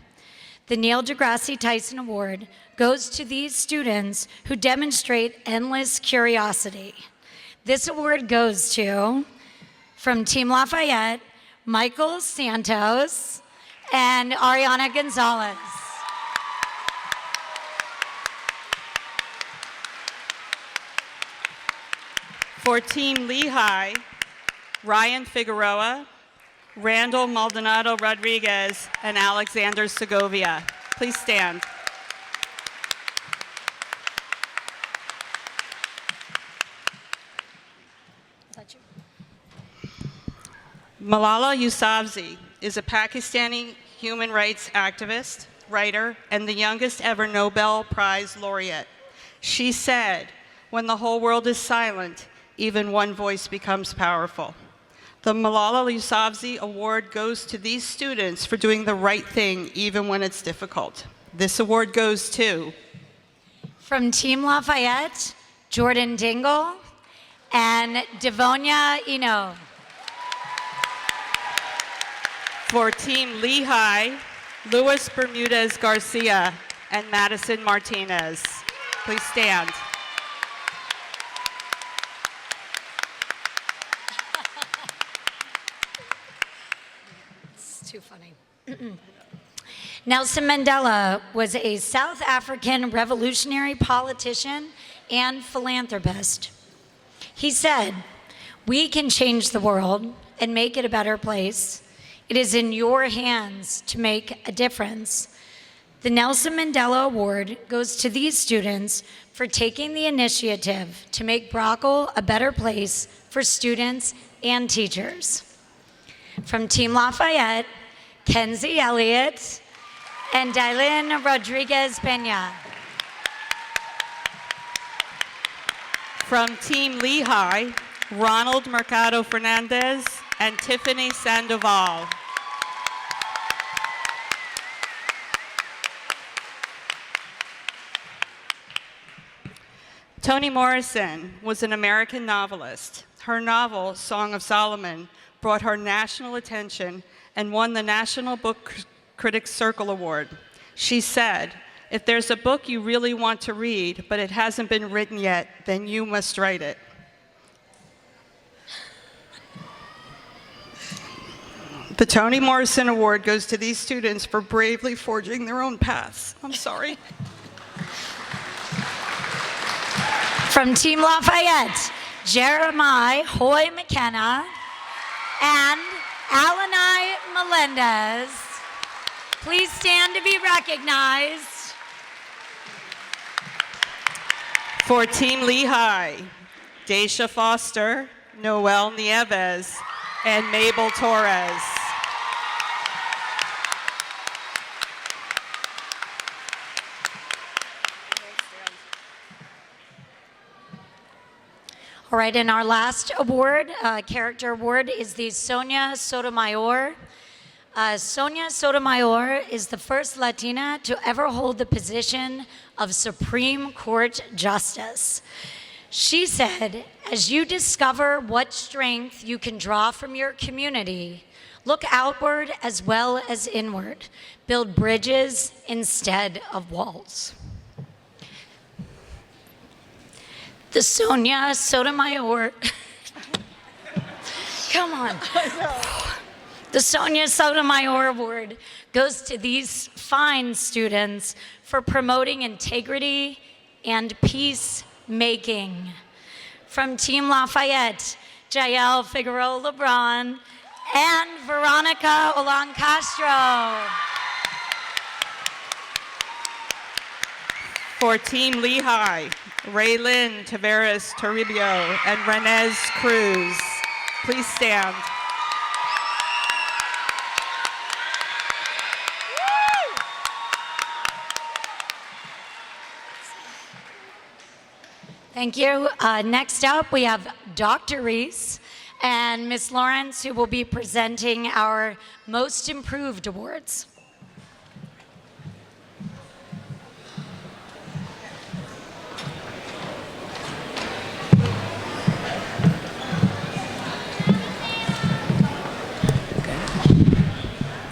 The Neil deGrasse Tyson Award goes to these students who demonstrate endless curiosity. This award goes to, from Team Lafayette, Michael Santos and Ariana Gonzalez. For Team Lehigh, Ryan Figueroa, Randall Maldonado Rodriguez, and Alexander Segovia. Please stand. Malala Yousafzai is a Pakistani human rights activist, writer, and the youngest ever Nobel Prize laureate. She said, "When the whole world is silent, even one voice becomes powerful." The Malala Yousafzai Award goes to these students for doing the right thing even when it's difficult. This award goes to, from Team Lafayette, Jordan Dingle and Devonia Eno. For Team Lehigh, Luis Bermudez Garcia and Madison Martinez. Please stand. It's too funny. Nelson Mandela was a South African revolutionary politician and philanthropist. He said, "We can change the world and make it a better place. It is in your hands to make a difference." The Nelson Mandela Award goes to these students for taking the initiative to make Broughal a better place for students and teachers. From Team Lafayette, Kenzie Elliott and Dylan Rodriguez Pena. From Team Lehigh, Ronald Mercado Fernandez and Tiffany Sandoval. Toni Morrison was an American novelist. Her novel, Song of Solomon, brought her national attention and won the National Book Critics Circle Award. She said, "If there's a book you really want to read, but it hasn't been written yet, then you must write it." The Toni Morrison Award goes to these students for bravely forging their own paths. I'm sorry. From Team Lafayette, Jeremiah Hoy McKenna and Alanai Melendez. Please stand to be recognized. For Team Lehigh, Daisha Foster, Noel Nieves, and Mabel Torres. All right, and our last award, character award, is the Sonia Sotomayor. Sonia Sotomayor is the first Latina to ever hold the position of Supreme Court Justice. She said, "As you discover what strength you can draw from your community, look outward as well as inward. Build bridges instead of walls." The Sonia Sotomayor, come on. The Sonia Sotomayor Award goes to these fine students for promoting integrity and peacemaking. From Team Lafayette, Jael Figueroa LeBron and Veronica Olan Castro. For Team Lehigh, Raylyn Taveras Toribio and Renez Cruz. Please stand. Thank you. Next up, we have Dr. Reese and Ms. Lawrence, who will be presenting our Most Improved Awards.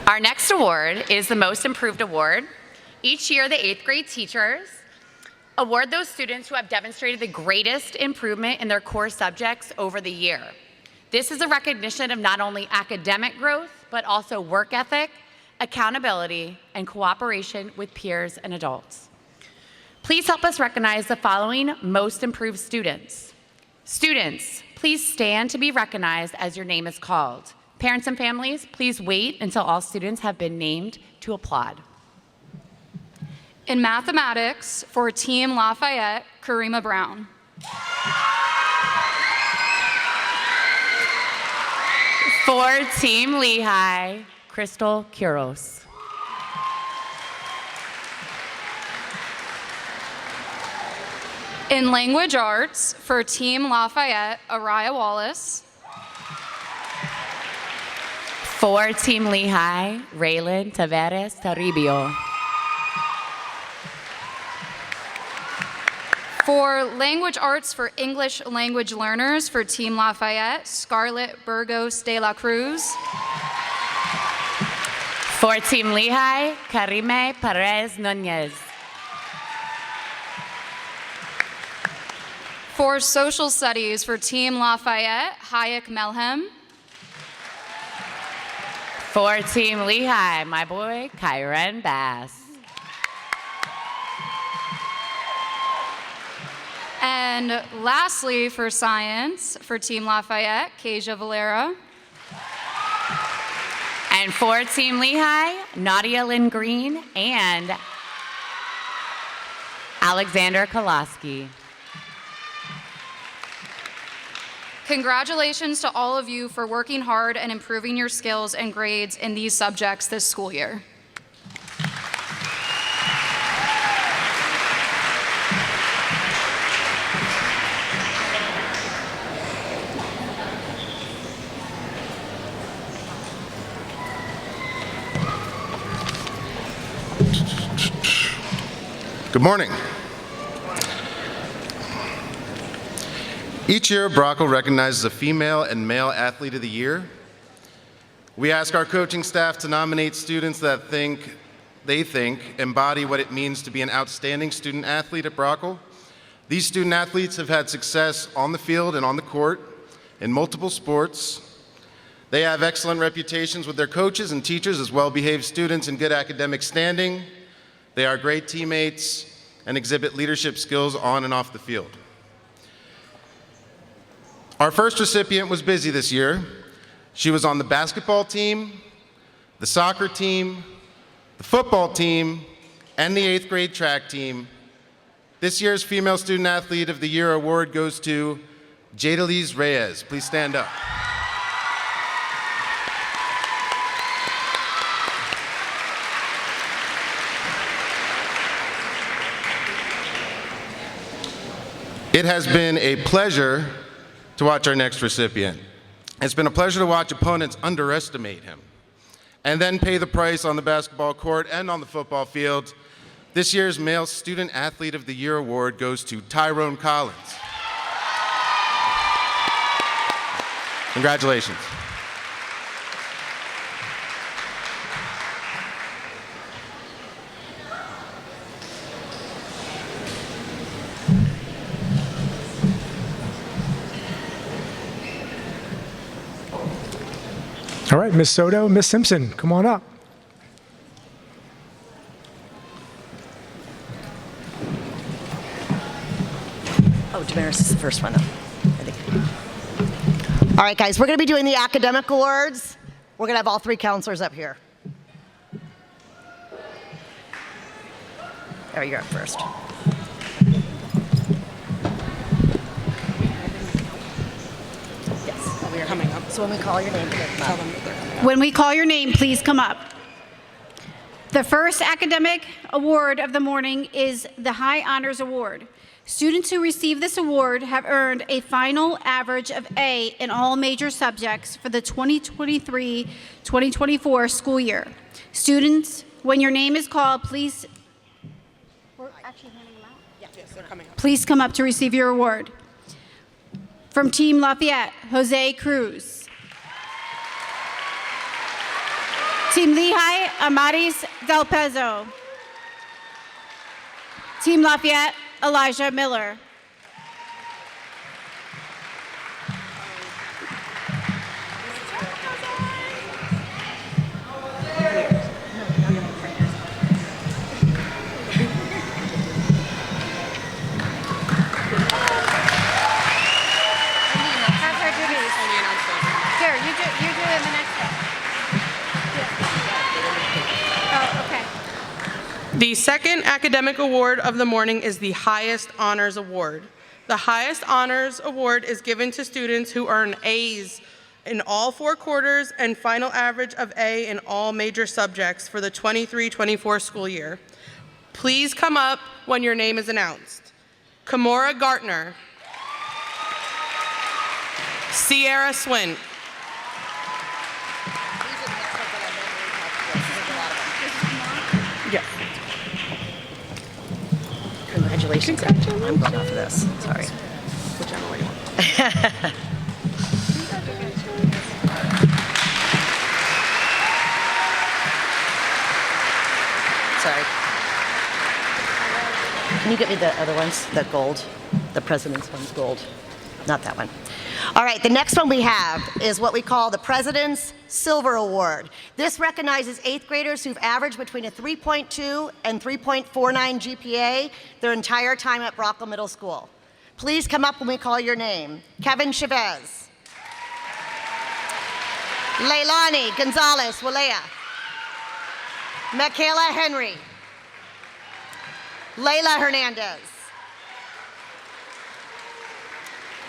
Our next award is the Most Improved Award. Each year, the 8th grade teachers award those students who have demonstrated the greatest improvement in their core subjects over the year. This is a recognition of not only academic growth, but also work ethic, accountability, and cooperation with peers and adults. Please help us recognize the following most improved students. Students, please stand to be recognized as your name is called. Parents and families, please wait until all students have been named to applaud. In mathematics, for Team Lafayette, Karima Brown. For Team Lehigh, Crystal Kuros. In language arts, for Team Lafayette, Araya Wallace. For Team Lehigh, Raylan Taveras Toribio. For language arts for English language learners, for Team Lafayette, Scarlett Burgos de la Cruz. For Team Lehigh, Karime Perez Nunez. For social studies, for Team Lafayette, Hayek Melhem. For Team Lehigh, my boy, Kyron Bass. And lastly, for science, for Team Lafayette, Kasia Valera. And for Team Lehigh, Nadia Lynn Green and Alexander Koloski. Congratulations to all of you for working hard and improving your skills and grades in these subjects this school year. Good morning. Each year, Broughal recognizes a female and male athlete of the year. We ask our coaching staff to nominate students that they think embody what it means to be an outstanding student athlete at Broughal. These student athletes have had success on the field and on the court in multiple sports. They have excellent reputations with their coaches and teachers as well-behaved students in good academic standing. They are great teammates and exhibit leadership skills on and off the field. Our first recipient was busy this year. She was on the basketball team, the soccer team, the football team, and the 8th grade track team. This year's Female Student Athlete of the Year award goes to Jadalise Reyes. Please stand up. It has been a pleasure to watch our next recipient. It's been a pleasure to watch opponents underestimate him and then pay the price on the basketball court and on the football field. This year's Male Student Athlete of the Year award goes to Tyrone Collins. Congratulations. All right, Ms. Soto, Ms. Simpson, come on up. Oh, Damaris is the first one, though, I think. All right, guys, we're going to be doing the academic awards. We're going to have all three counselors up here. There, you're up first. Yes, we are coming up. So when we call your name, tell them that they're coming up. When we call your name, please come up. The first academic award of the morning is the High Honors Award. Students who receive this award have earned a final average of A in all major subjects for the 2023-2024 school year. Students, when your name is called, please come up to receive your award. From Team Lafayette, Jose Cruz. Team Lehigh, Amaris Del Pezo. Team Lafayette, Elijah Miller. Here, you do it in the next one. Oh, okay. The second academic award of the morning is the Highest Honors Award. The Highest Honors Award is given to students who earn A's in all 4 quarters and final average of A in all major subjects for the 23-24 school year. Please come up when your name is announced. Kamora Gartner. Sierra Swint. Yeah. Congratulations. I'm going off of this. Sorry. Whichever way you want. Sorry. Can you get me the other ones? The gold. The president's one's gold. Not that one. All right, the next one we have is what we call the President's Silver Award. This recognizes 8th graders who've averaged between a 3.2 and 3.49 GPA their entire time at Broughal Middle School. Please come up when we call your name. Kevin Chavez. Leilani Gonzalez-Walea. Michaela Henry. Layla Hernandez.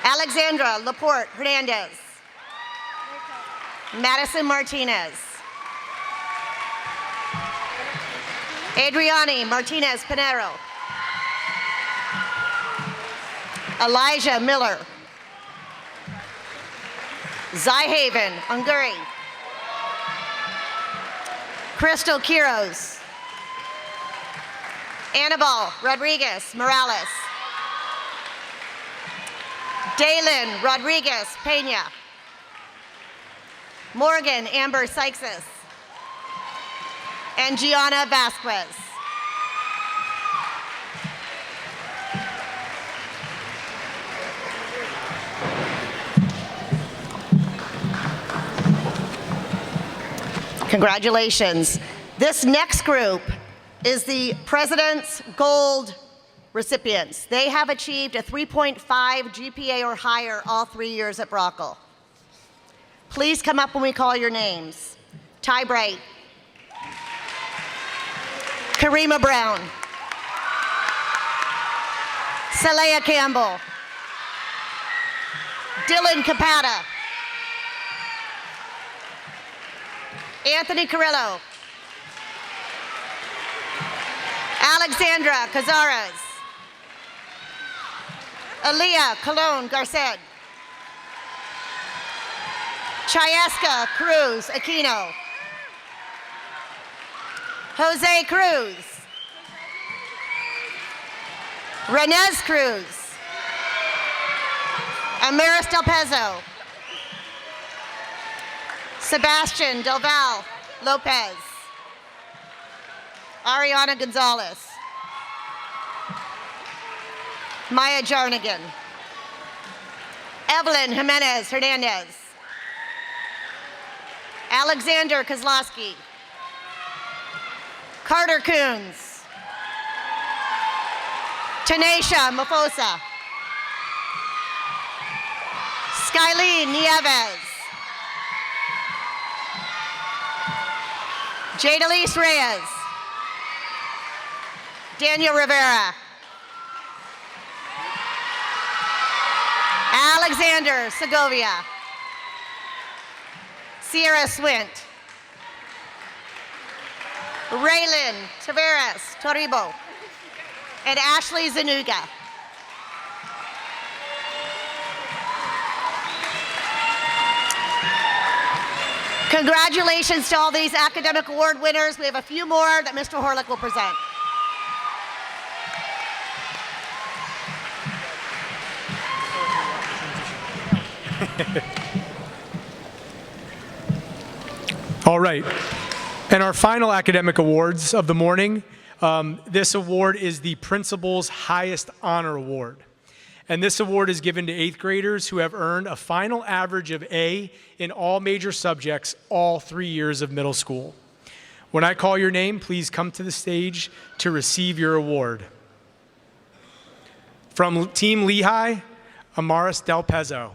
Alexandra Laporte Hernandez. Madison Martinez. Adriani Martinez Pinero. Elijah Miller. Zyhaven Unguri. Crystal Quiros. Annabelle Rodriguez Morales. Daylin Rodriguez Pena. Morgan Amber Sykes. And Gianna Vasquez. Congratulations. This next group is the President's Gold recipients. They have achieved a 3.5 GPA or higher all 3 years at Broughal. Please come up when we call your names. Ty Bright. Karima Brown. Saleha Campbell. Dylan Capata. Anthony Carrillo. Alexandra Cazares. Aaliyah Colon Garcet. Chayeska Cruz Aquino. Jose Cruz. Renez Cruz. Amaris Del Pezo. Sebastian Del Val Lopez. Ariana Gonzalez. Maya Jarnigan. Evelyn Jimenez Hernandez. Alexander Kozlowski. Carter Coons. Tanisha Mafosa. Skyline Nieves. Jadalise Reyes. Daniel Rivera. Alexander Segovia. Sierra Swint. Raylan Taveras Toribo, and Ashley Zanuga. Congratulations to all these academic award winners. We have a few more that Mr. Horlick will present. All right. And our final academic awards of the morning, this award is the Principal's Highest Honor Award. And this award is given to 8th graders who have earned a final average of A in all major subjects all 3 years of middle school. When I call your name, please come to the stage to receive your award. From Team Lehigh, Amaris Del Pezzo.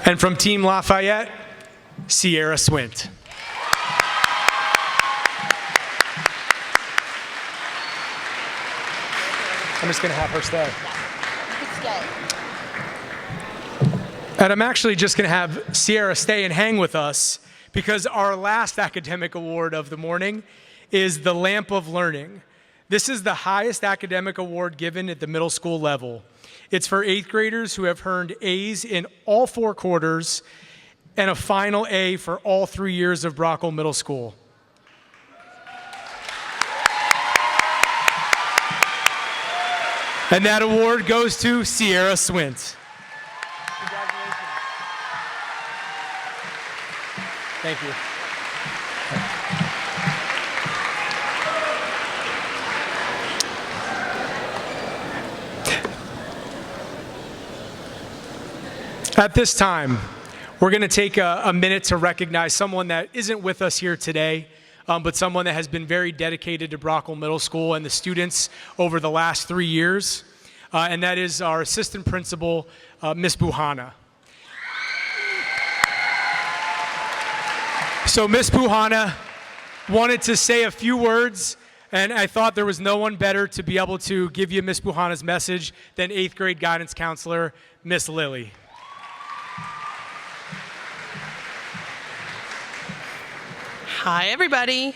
And from Team Lafayette, Sierra Swint. I'm just going to have her stay. And I'm actually just going to have Sierra stay and hang with us because our last academic award of the morning is the Lamp of Learning. This is the highest academic award given at the middle school level. It's for 8th graders who have earned A's in all 4 quarters and a final A for all 3 years of Broughal Middle School. And that award goes to Sierra Swint. Congratulations. Thank you. At this time, we're going to take a minute to recognize someone that isn't with us here today, but someone that has been very dedicated to Broughal Middle School and the students over the last 3 years, and that is our assistant principal, Miss Buhana. So Miss Buhana wanted to say a few words, and I thought there was no one better to be able to give you Miss Buhana's message than 8th grade guidance counselor, Miss Lily. Hi, everybody.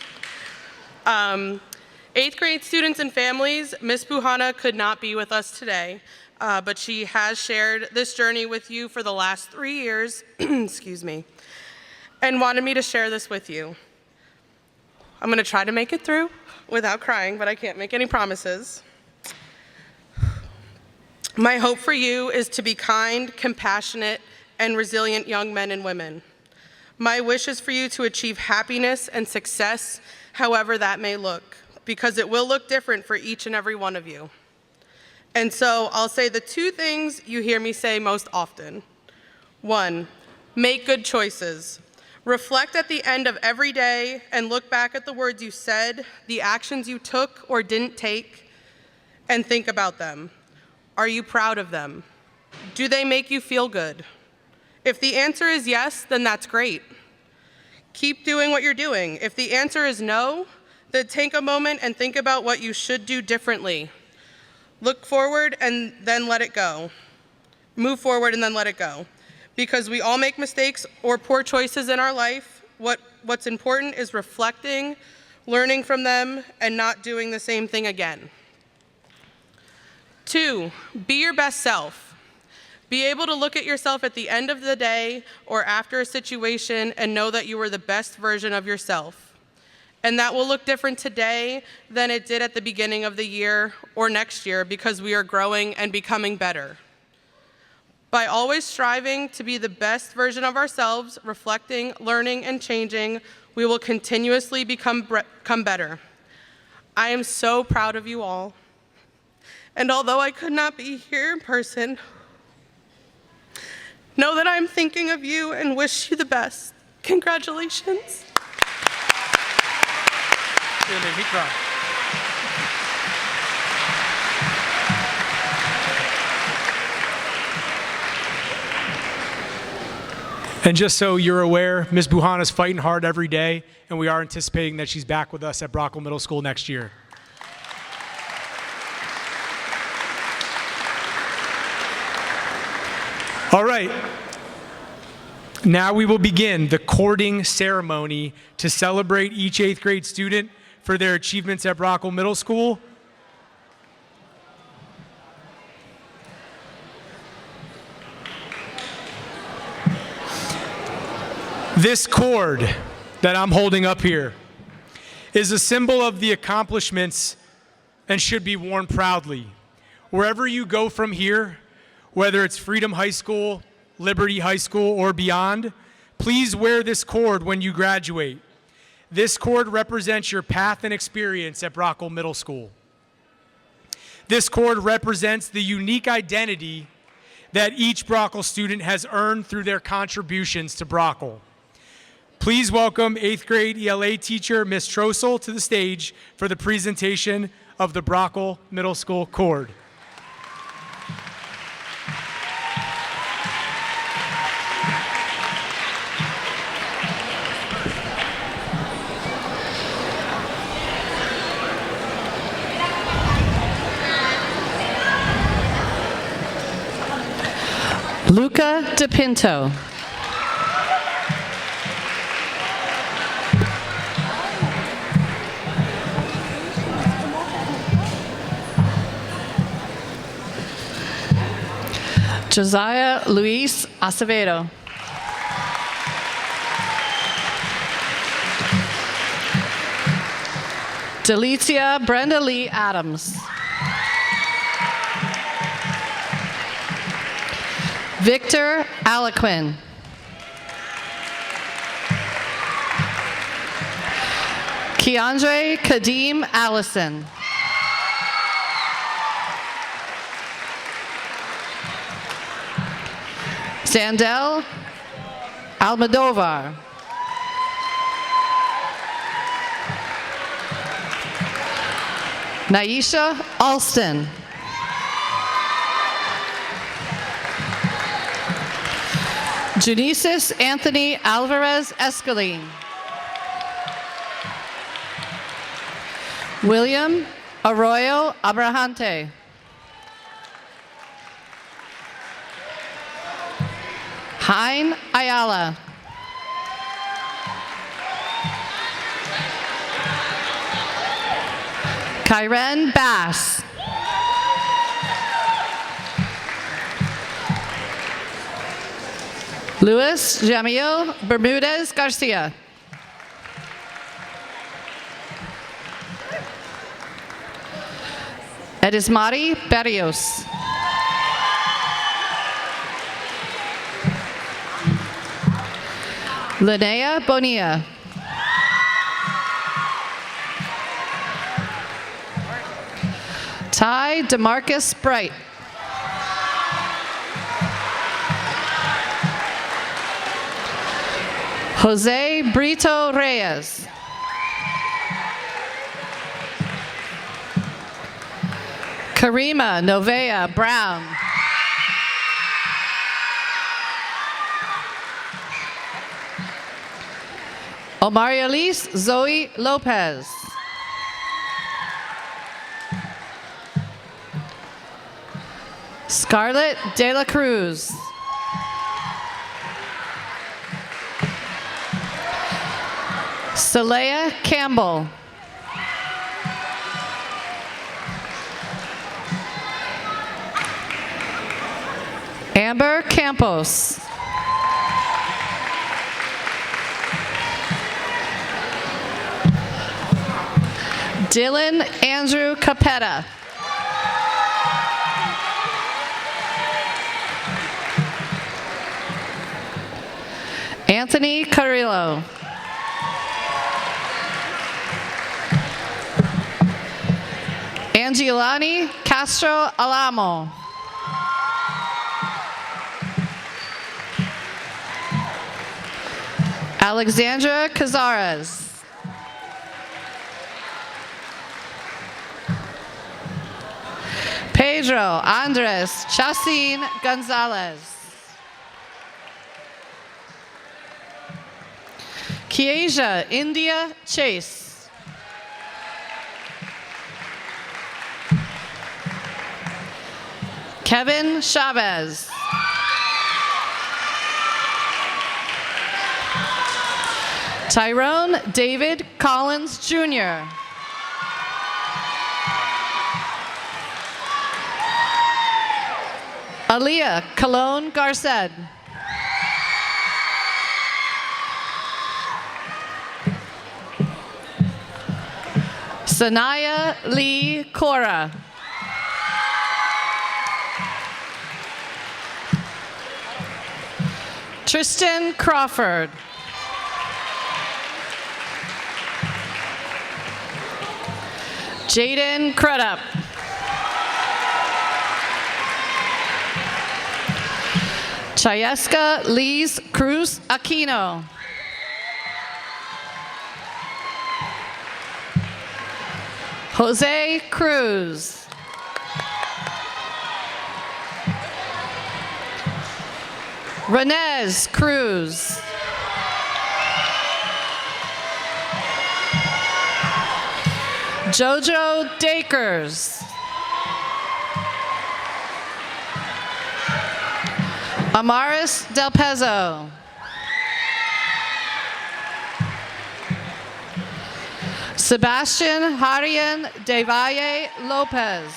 8th grade students and families, Miss Buhana could not be with us today, but she has shared this journey with you for the last 3 years, excuse me, and wanted me to share this with you. I'm going to try to make it through without crying, but I can't make any promises. My hope for you is to be kind, compassionate, and resilient young men and women. My wish is for you to achieve happiness and success, however that may look, because it will look different for each and every one of you. And so I'll say the 2 things you hear me say most often. 1, make good choices. Reflect at the end of every day and look back at the words you said, the actions you took or didn't take, and think about them. Are you proud of them? Do they make you feel good? If the answer is yes, then that's great. Keep doing what you're doing. If the answer is no, then take a moment and think about what you should do differently. Look forward and then let it go. Move forward and then let it go. Because we all make mistakes or poor choices in our life. What's important is reflecting, learning from them, and not doing the same thing again. 2, be your best self. Be able to look at yourself at the end of the day or after a situation and know that you were the best version of yourself. And that will look different today than it did at the beginning of the year or next year because we are growing and becoming better. By always striving to be the best version of ourselves, reflecting, learning, and changing, we will continuously become better. I am so proud of you all. And although I could not be here in person, know that I'm thinking of you and wish you the best. Congratulations. You're gonna make me cry. And just so you're aware, Ms. Buhana's fighting hard every day, and we are anticipating that she's back with us at Broughal Middle School next year. All right. Now we will begin the courting ceremony to celebrate each 8th grade student for their achievements at Broughal Middle School. This cord that I'm holding up here is a symbol of the accomplishments and should be worn proudly. Wherever you go from here, whether it's Freedom High School, Liberty High School, or beyond, please wear this cord when you graduate. This cord represents your path and experience at Broughal Middle School. This cord represents the unique identity that each Broughal student has earned through their contributions to Broughal. Please welcome 8th grade ELA teacher, Ms. Trossel, to the stage for the presentation of the Broughal Middle School cord. Luca DePinto. Josiah Luis Acevedo. Delicia Brenda Lee Adams. Victor Alaquin. Keandre Kadeem Allison. Sandel Almodovar. Naisha Alston. Genesis Anthony Alvarez Escalene. William Arroyo Abrahante. Hein Ayala. Kyren Bass. Luis Jamil Bermudez Garcia. Edismari Barrios. Linnea Bonilla. Ty DeMarcus Bright. Jose Brito Reyes. Karima Novea Brown. Omarielise Zoe Lopez. Scarlett De La Cruz. Saleya Campbell. Amber Campos. Dylan Andrew Capetta. Anthony Carrillo. Angiolani Castro Alamo. Alexandra Cazares. Pedro Andres Chacin Gonzalez. Kiesia India Chase. Kevin Chavez. Tyrone David Collins Jr. Aaliyah Cologne Garced. Sanaya Lee Cora. Tristan Crawford. Jaden Crudup. Chayeska Lise Cruz Aquino. Jose Cruz. Renez Cruz. Jojo Dakers. Amaris Del Pezzo. Sebastian Harian de Valle Lopez.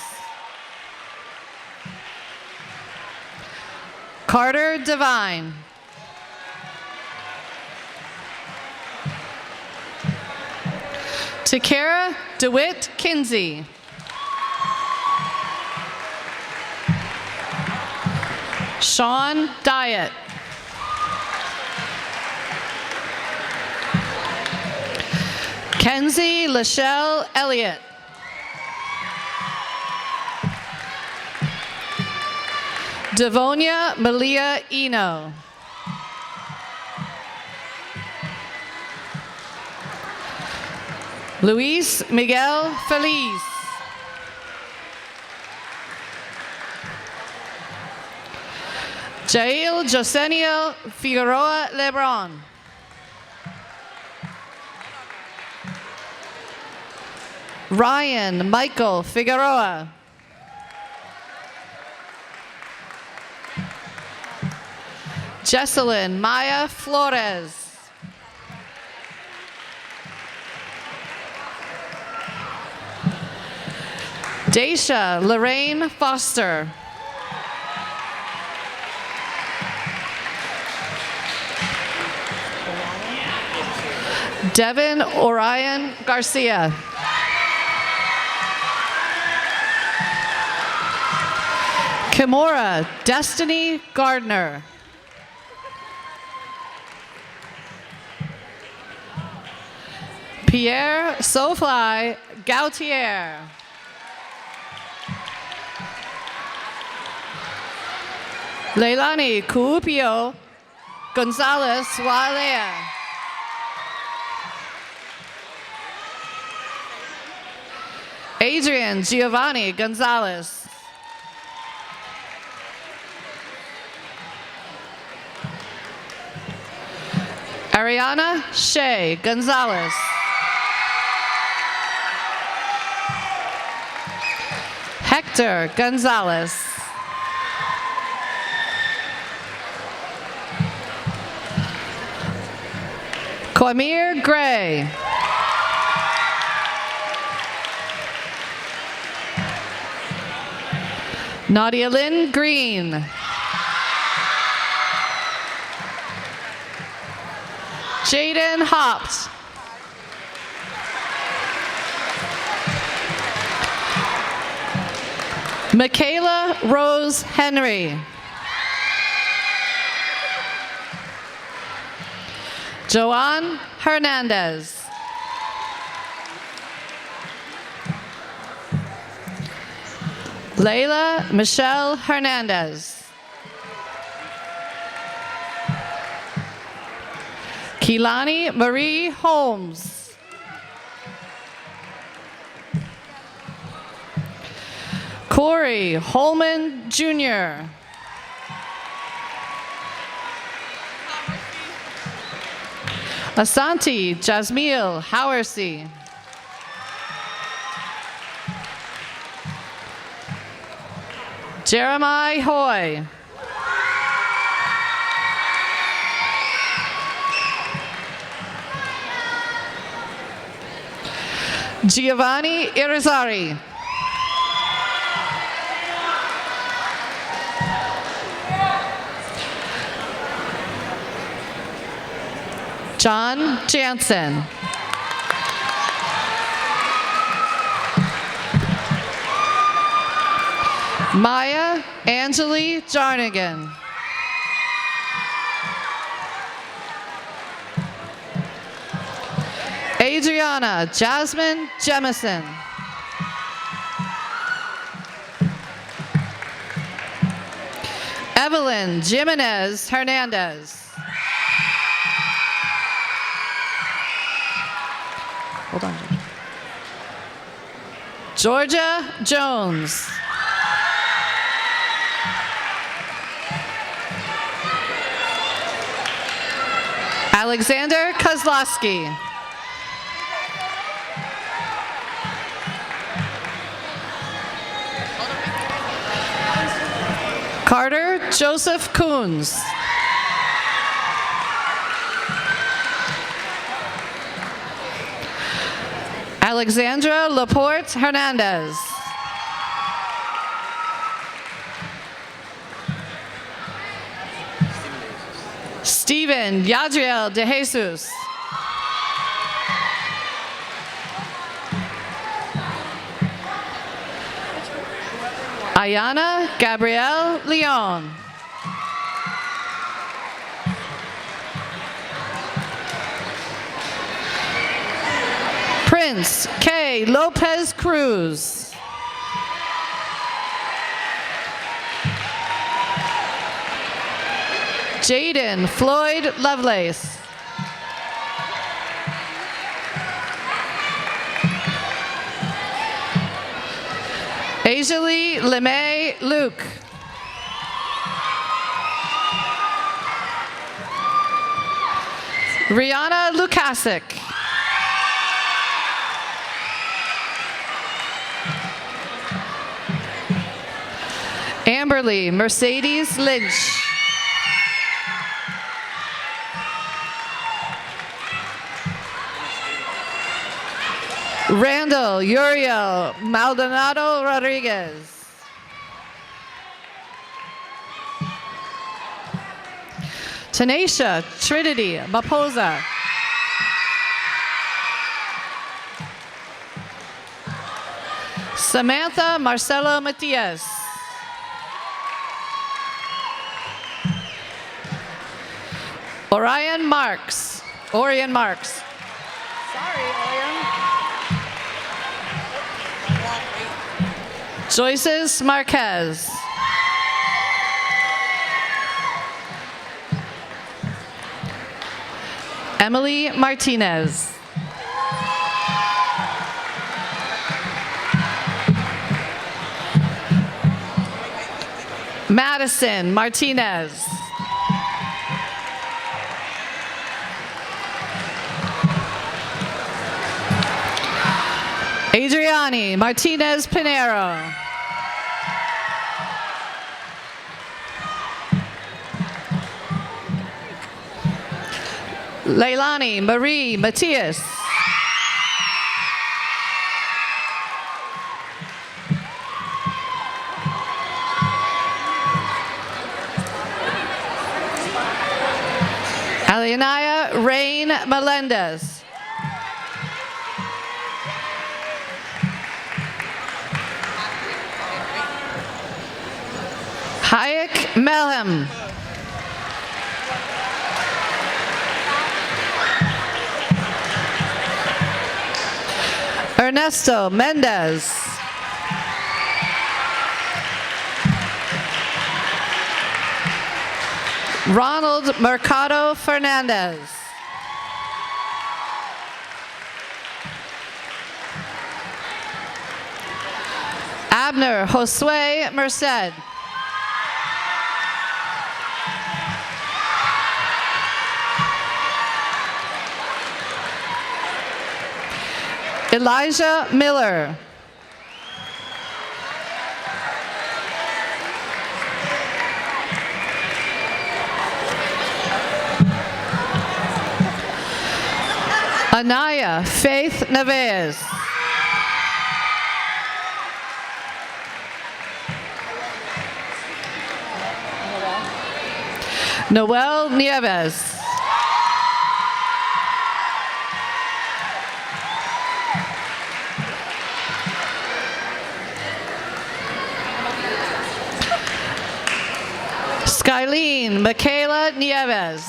Carter Devine. Takara DeWitt Kinsey. Sean Diet. Kenzie Lachelle Elliott. Devonia Malia Eno. Luis Miguel Feliz. Jail Josenio Figueroa Lebron. Ryan Michael Figueroa. Jesselyn Maya Flores. Daisha Lorraine Foster. Devin Orion Garcia. Kimora Destiny Gardner. Pierre Sofly Gautier. Leilani Cuupio Gonzalez Walea. Adrian Giovanni Gonzalez. Ariana Shea Gonzalez. Hector Gonzalez. Kwamir Gray. Nadia Lynn Green. Jaden Hopt. Michaela Rose Henry. Joanne Hernandez. Layla Michelle Hernandez. Keelani Marie Holmes. Corey Holman Jr. Asante Jasmeel Howersey. Jeremiah Hoy. Giovanni Irizarry. John Jansen. Maya Angeli Jarnigan. Adriana Jasmine Jemison. Evelyn Jimenez Hernandez. Hold on. Georgia Jones. Alexander Kozlowski. Carter Joseph Coons. Alexandra Laporte Hernandez. Steven Yadriel De Jesus. Ayana Gabrielle Leon. Prince K. Lopez Cruz. Jaden Floyd Lovelace. Ajalee LeMay Luke. Rihanna Lukasik. Amberly Mercedes Lynch. Randall Uriel Maldonado Rodriguez. Tanisha Trinity Maposa. Samantha Marcelo Matias. Orion Marks. Sorry, Orion. Joyces Marquez. Emily Martinez. Madison Martinez. Adriani Martinez Pinero. Leilani Marie Matias. Alianaya Rain Melendez. Hayek Melhem. Ernesto Mendez. Ronald Mercado Fernandez. Abner Josue Merced. Elijah Miller. Anaya Faith Neves. Noel Nieves. Skylene Michaela Nieves.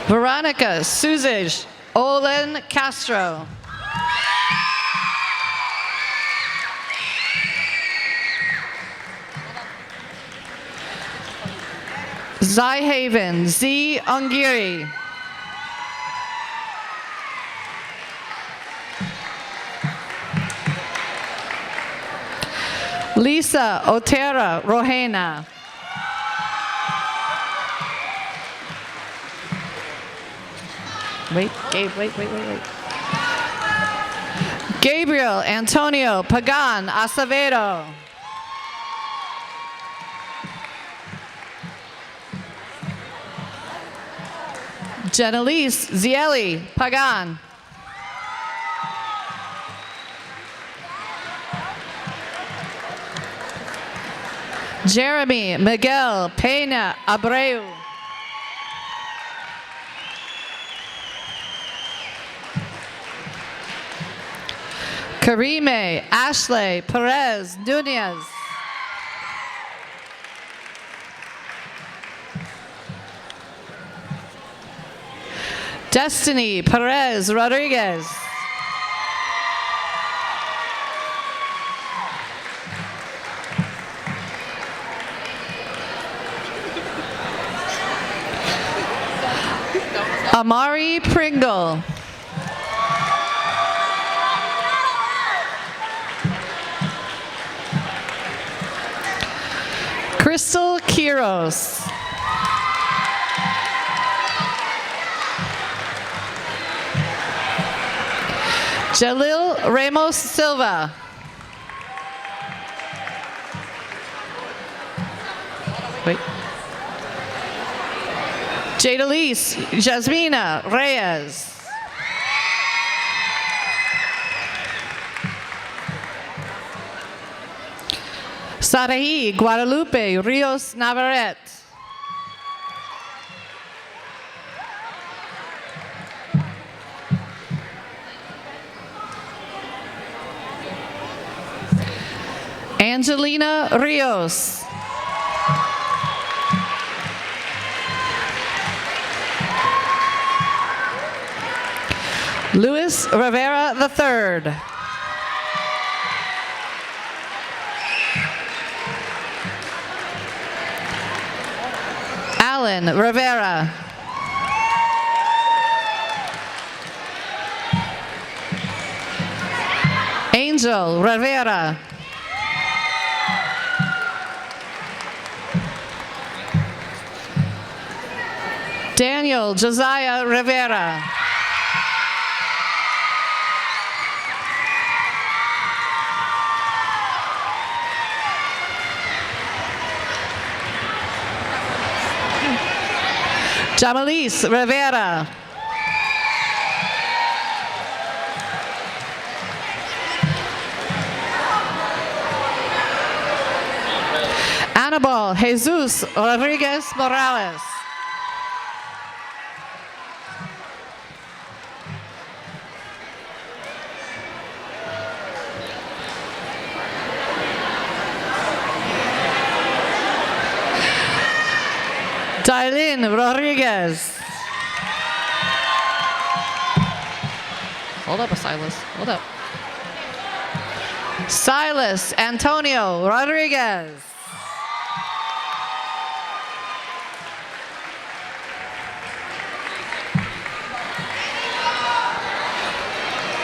Veronica Suzij Olin Castro. Zyhaven Z. Ongiri. Lisa Otera Rojena. Wait, Gabe, wait. Gabriel Antonio Pagan Acevedo. Jenelise Zieli Pagan. Jeremy Miguel Pena Abreu. Karime Ashley Perez Nunez. Destiny Perez Rodriguez. Amari Pringle. Crystal Quiros. Jalil Ramos Silva. Wait. Jadalise Jasmina Reyes. Saraí Guadalupe Rios Navarrete. Angelina Rios. Luis Rivera III. Alan Rivera. Angel Rivera. Daniel Josiah Rivera. Jamalis Rivera. Anibal Jesus Rodriguez Morales. Dailin Rodriguez. Hold up, Silas. Hold up. Silas Antonio Rodriguez.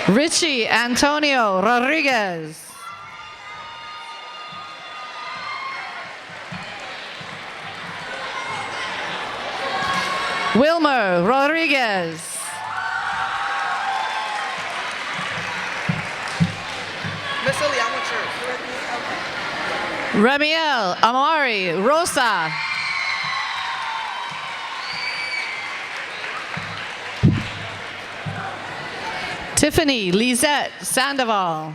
Richie Antonio Rodriguez. Wilmer Rodriguez. Remiel Amari Rosa. Tiffany Lisette Sandoval.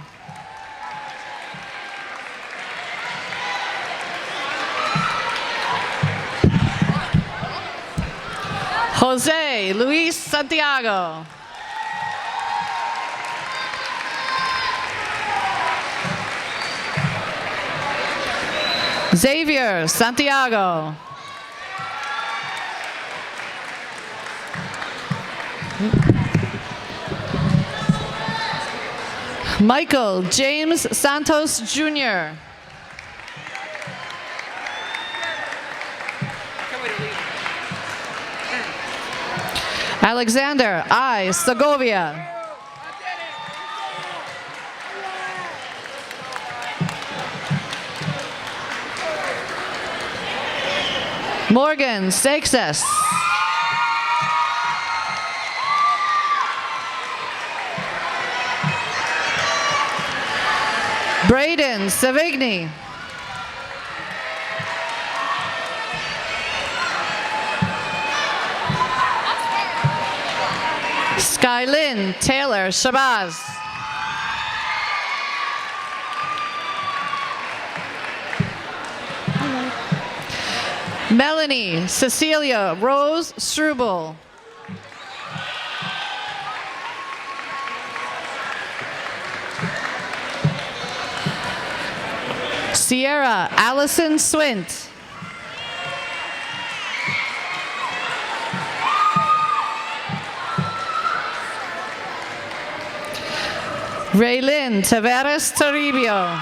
Jose Luis Santiago. Xavier Santiago. Michael James Santos Jr. Alexander I. Segovia. Morgan Seixas. Braden Savigny. Skylyn Taylor Shabazz. Melanie Cecilia Rose Struble. Sierra Allison Swint. Raylyn Taveras Toribio.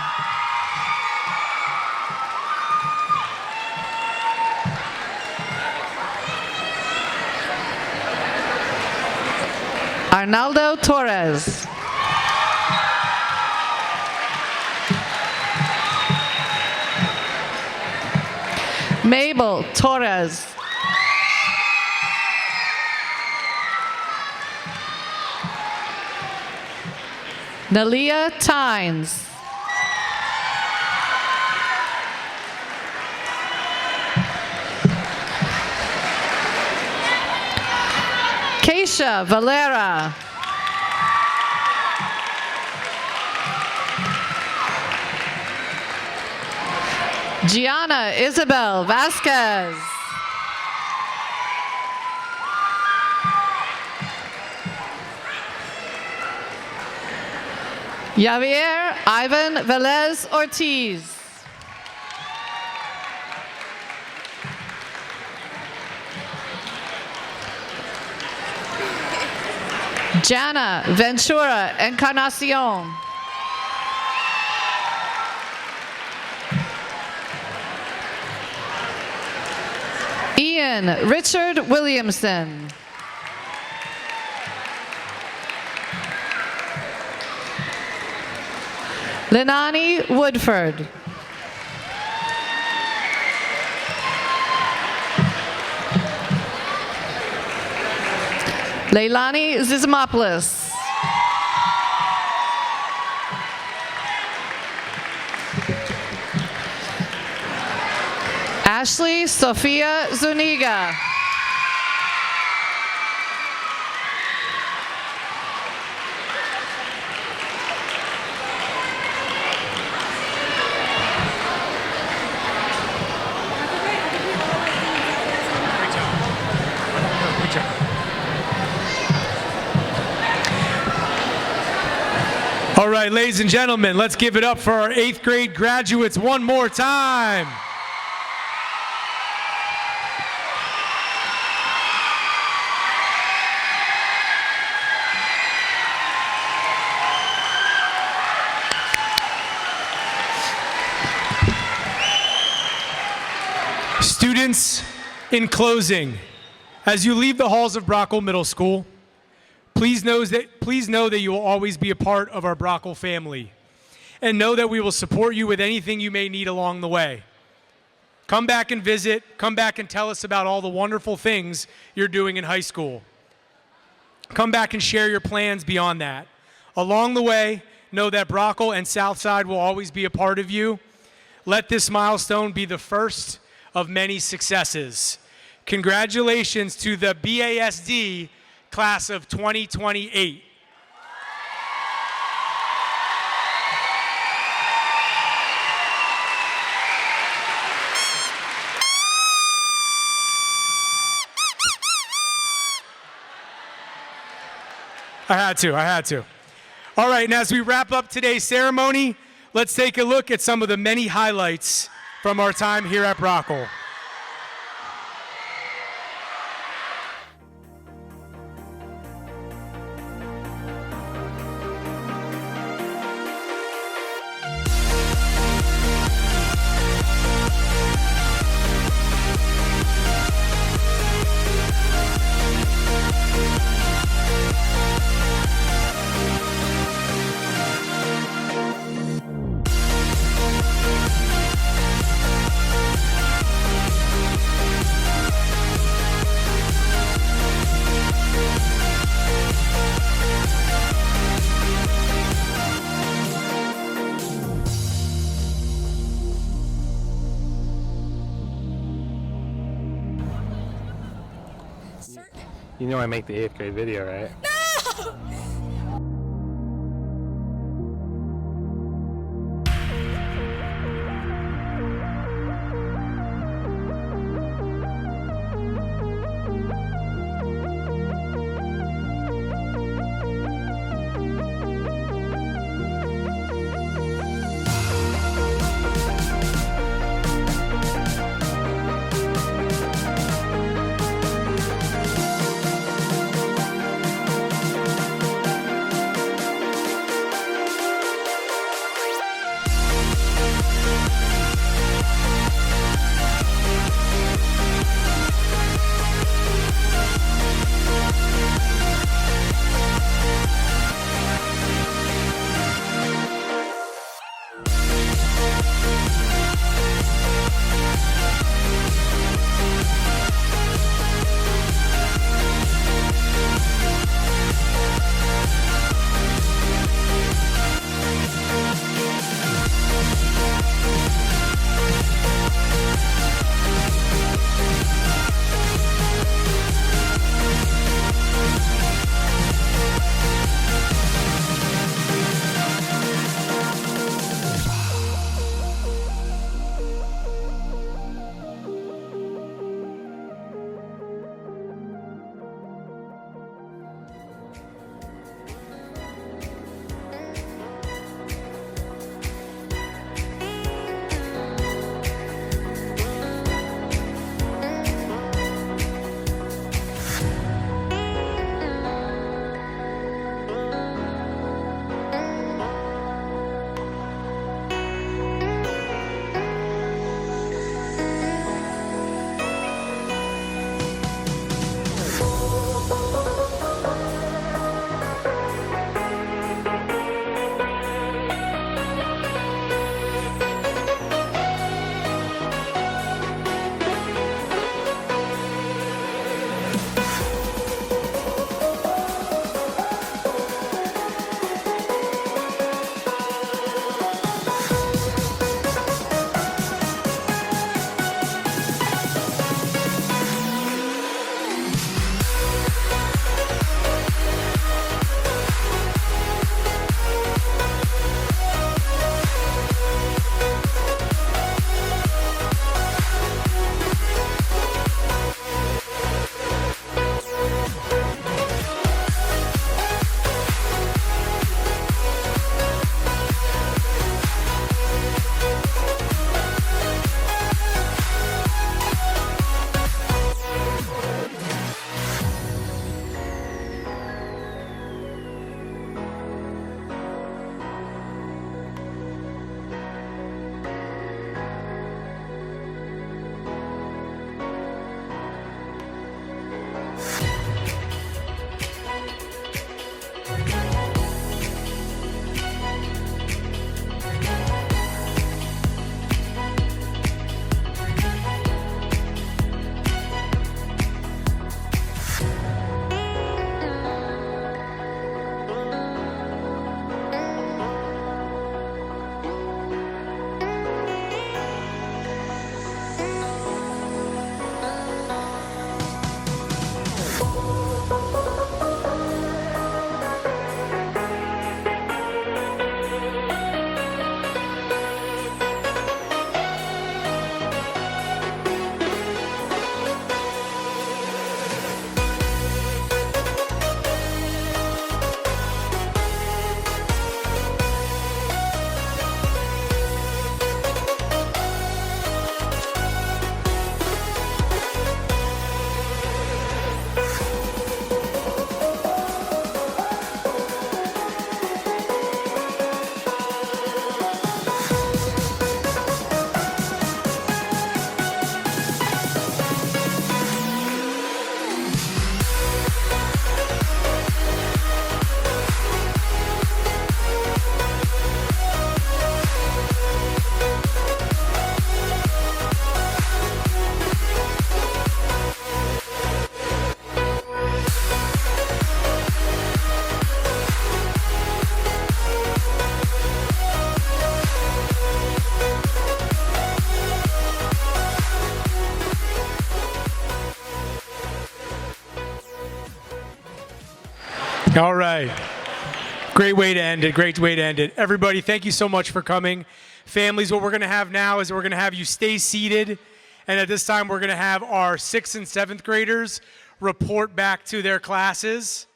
Arnaldo Torres. Mabel Torres. Nalia Tynes. Keisha Valera. Gianna Isabel Vasquez. Javier Ivan Velez Ortiz. Jana Ventura Encarnacion. Ian Richard Williamson. Lenani Woodford. Leilani Zizimopoulos. Ashley Sofia Zuniga. All right, ladies and gentlemen, let's give it up for our 8th grade graduates one more time. Students, in closing, as you leave the halls of Broughal Middle School, please know that you will always be a part of our Broughal family, and know that we will support you with anything you may need along the way. Come back and visit, come back and tell us about all the wonderful things you're doing in high school. Come back and share your plans beyond that. Along the way, know that Broughal and Southside will always be a part of you. Let this milestone be the first of many successes. Congratulations to the BASD class of 2028. I had to. All right, and as we wrap up today's ceremony, let's take a look at some of the many highlights from our time here at Broughal. You know I make the 8th grade video, right? All right. Great way to end it. Great way to end it. Everybody, thank you so much for coming. Families, what we're going to have now is we're going to have you stay seated. And at this time, we're going to have our 6th and 7th graders report back to their classes.